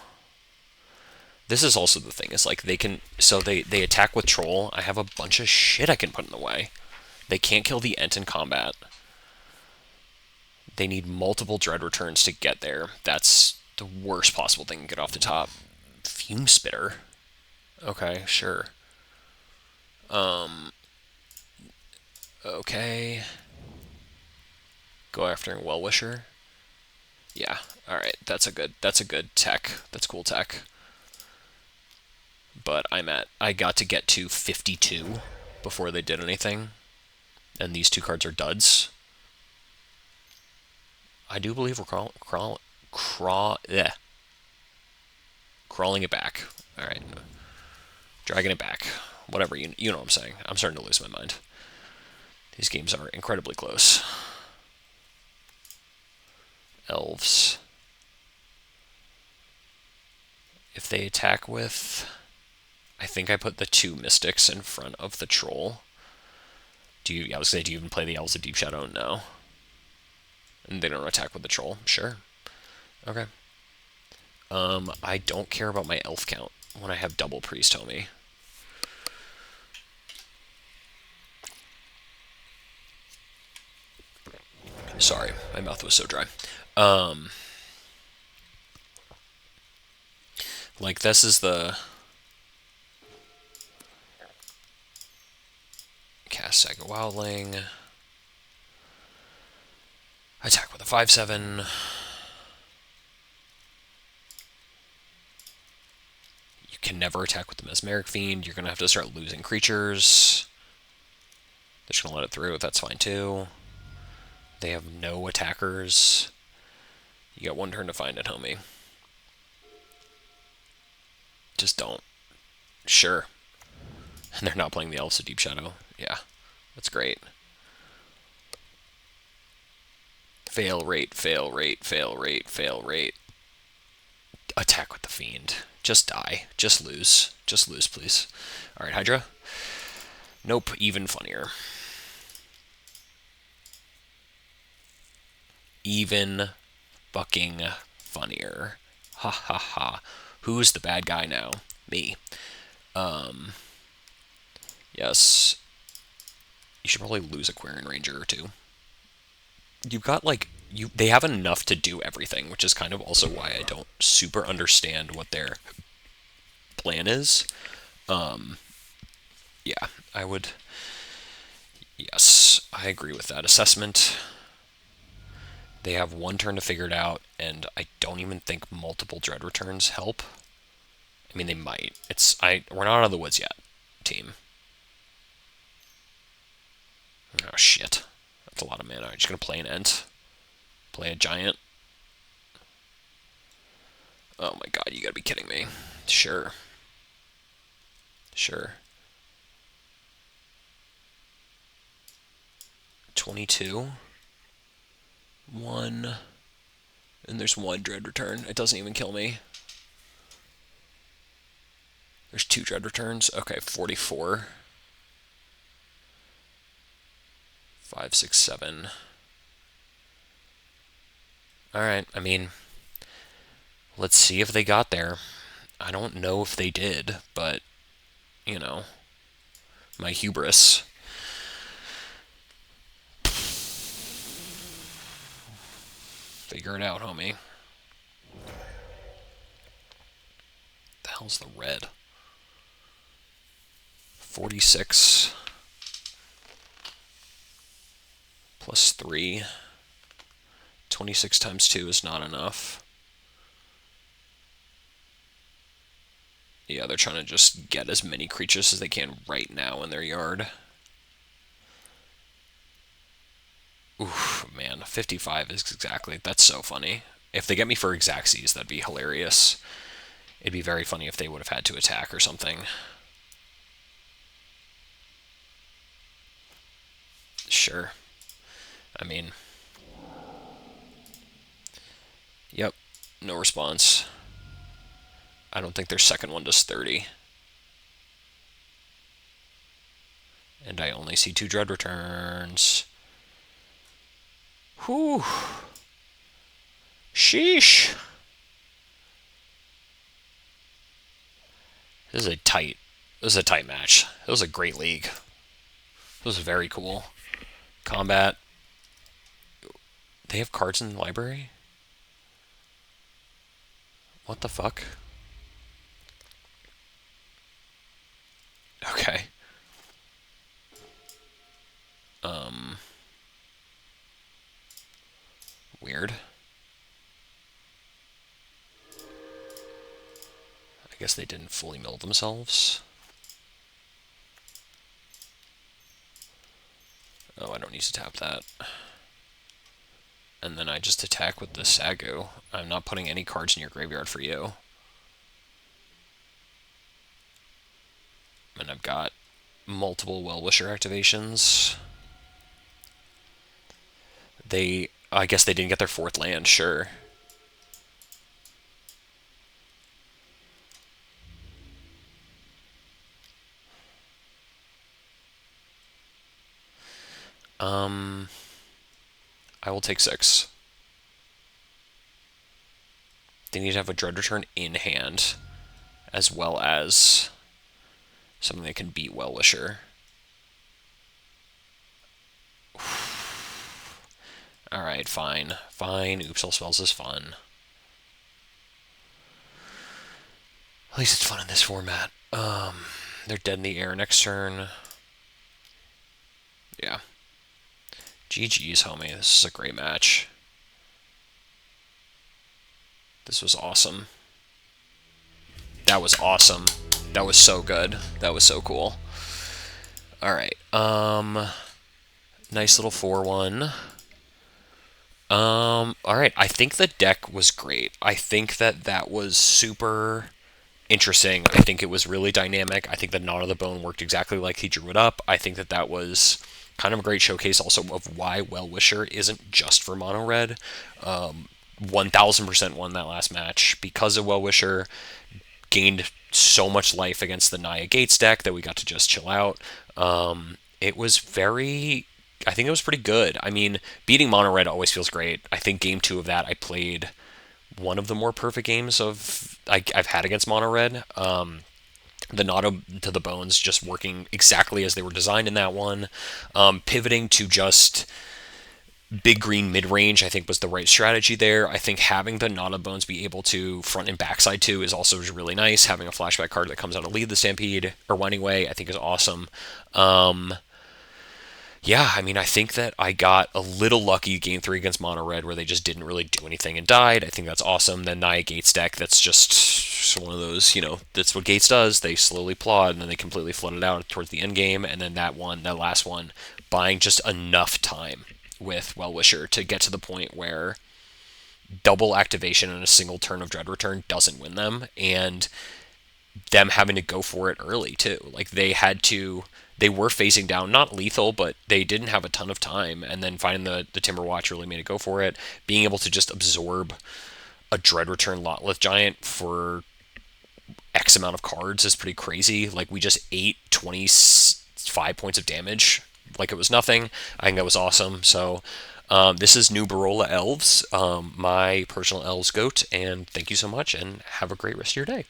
This is also the thing, is like they can... So they attack with Troll. I have a bunch of shit I can put in the way. They can't kill the Ent in combat. They need multiple dread returns to get there. That's the worst possible thing to get off the top. Fume Spitter. Okay, sure. Okay. Go after Well Wisher. Yeah. All right. That's a good tech. That's cool tech. But I got to get to 52 before they did anything, and these two cards are duds. I do believe we're crawling it back. All right, dragging it back. Whatever, you know what I'm saying. I'm starting to lose my mind. These games are incredibly close. Elves. If they attack with, I think I put the 2 Mystics in front of the Troll. I was gonna say, do you even play the Elves of Deep Shadow? No. And they don't attack with the Troll? Sure. Okay. I don't care about my elf count when I have double Priest Homie. Sorry, my mouth was so dry. Like, this is the... Cast Saga Wildling. Attack with a 5/7. You can never attack with the Mesmeric Fiend. You're going to have to start losing creatures. They're just going to let it through. That's fine, too. They have no attackers. You got 1 turn to find it, homie. Just don't. Sure. And they're not playing the Elves of Deep Shadow. Yeah, that's great. Fail rate, fail rate, fail rate, fail rate. Attack with the Fiend. Just die. Just lose. Just lose, please. Alright, Hydra. Nope, even funnier. Even fucking funnier. Ha ha ha. Who's the bad guy now? Me. Yes. You should probably lose a Quarian Ranger or 2. You've got, like, they have enough to do everything, which is kind of also why I don't super understand what their plan is. Yeah, I would... Yes, I agree with that assessment. They have 1 turn to figure it out, and I don't even think multiple Dread Returns help. I mean, they might. We're not out of the woods yet, team. Oh, shit. That's a lot of mana. I'm just going to play an Ent. Play a Giant. Oh my god, you gotta be kidding me. Sure. Sure. 22. 1. And there's 1 Dread Return. It doesn't even kill me. There's 2 Dread Returns. Okay, 44. 5, 6, 7. Alright, I mean, let's see if they got there. I don't know if they did, but, you know, my hubris. Figure it out, homie. The hell's the red? 46 plus 3. 26 times 2 is not enough. Yeah, they're trying to just get as many creatures as they can right now in their yard. Oof, man, 55 is exactly... That's so funny. If they get me for Xaxes, that'd be hilarious. It'd be very funny if they would have had to attack or something. Sure. I mean... Yep, no response. I don't think their second one does 30. And I only see 2 Dread Returns. Whew. Sheesh. This is a tight match. It was a great league. It was very cool. Combat. They have cards in the library? What the fuck? Okay. Um, Weird. I guess they didn't fully mill themselves. Oh, I don't need to tap that. And then I just attack with the Sagu. I'm not putting any cards in your graveyard for you. And I've got multiple Well-Wisher activations. I guess they didn't get their fourth land, sure. I will take 6. They need to have a Dread Return in hand, as well as something that can beat Well-Wisher. Alright, fine. Fine, Oops All Spells is fun. At least it's fun in this format. They're dead in the air next turn. Yeah. GG's, homie. This is a great match. This was awesome. That was awesome. That was so good. That was so cool. Alright. Nice little 4-1. Alright. I think the deck was great. I think that was super interesting. I think it was really dynamic. I think the Knot of the Bone worked exactly like he drew it up. I think that was kind of a great showcase also of why Well-Wisher isn't just for mono red. 1000% won that last match because of Well-Wisher. Gained so much life against the Naya Gates deck that we got to just chill out. It was I think it was pretty good. I mean, beating mono red always feels great. I think game 2 of that I played one of the more perfect games I've had against mono red. The Knot to the Bones just working exactly as they were designed in that one. Pivoting to just big green mid-range, I think, was the right strategy there. I think having the Knot of Bones be able to front and backside to is also really nice. Having a flashback card that comes out of Lead the Stampede or Winding Way, I think, is awesome. Yeah, I mean, I think that I got a little lucky game 3 against Mono Red where they just didn't really do anything and died. I think that's awesome. Then Naya Gates deck, that's just one of those, that's what Gates does. They slowly plod and then they completely flood it out towards the end game. And then that last one, buying just enough time with Well-Wisher to get to the point where double activation in a single turn of Dread Return doesn't win them. And them having to go for it early, too. Like, they were phasing down, not lethal, but they didn't have a ton of time, and then finding the Timber Watch really made it go for it. Being able to just absorb a Dread Return Lotleth Giant for X amount of cards is pretty crazy. Like, we just ate 25 points of damage like it was nothing. I think that was awesome. So, this is Newbarola Elves, my personal Elves goat, and thank you so much, and have a great rest of your day.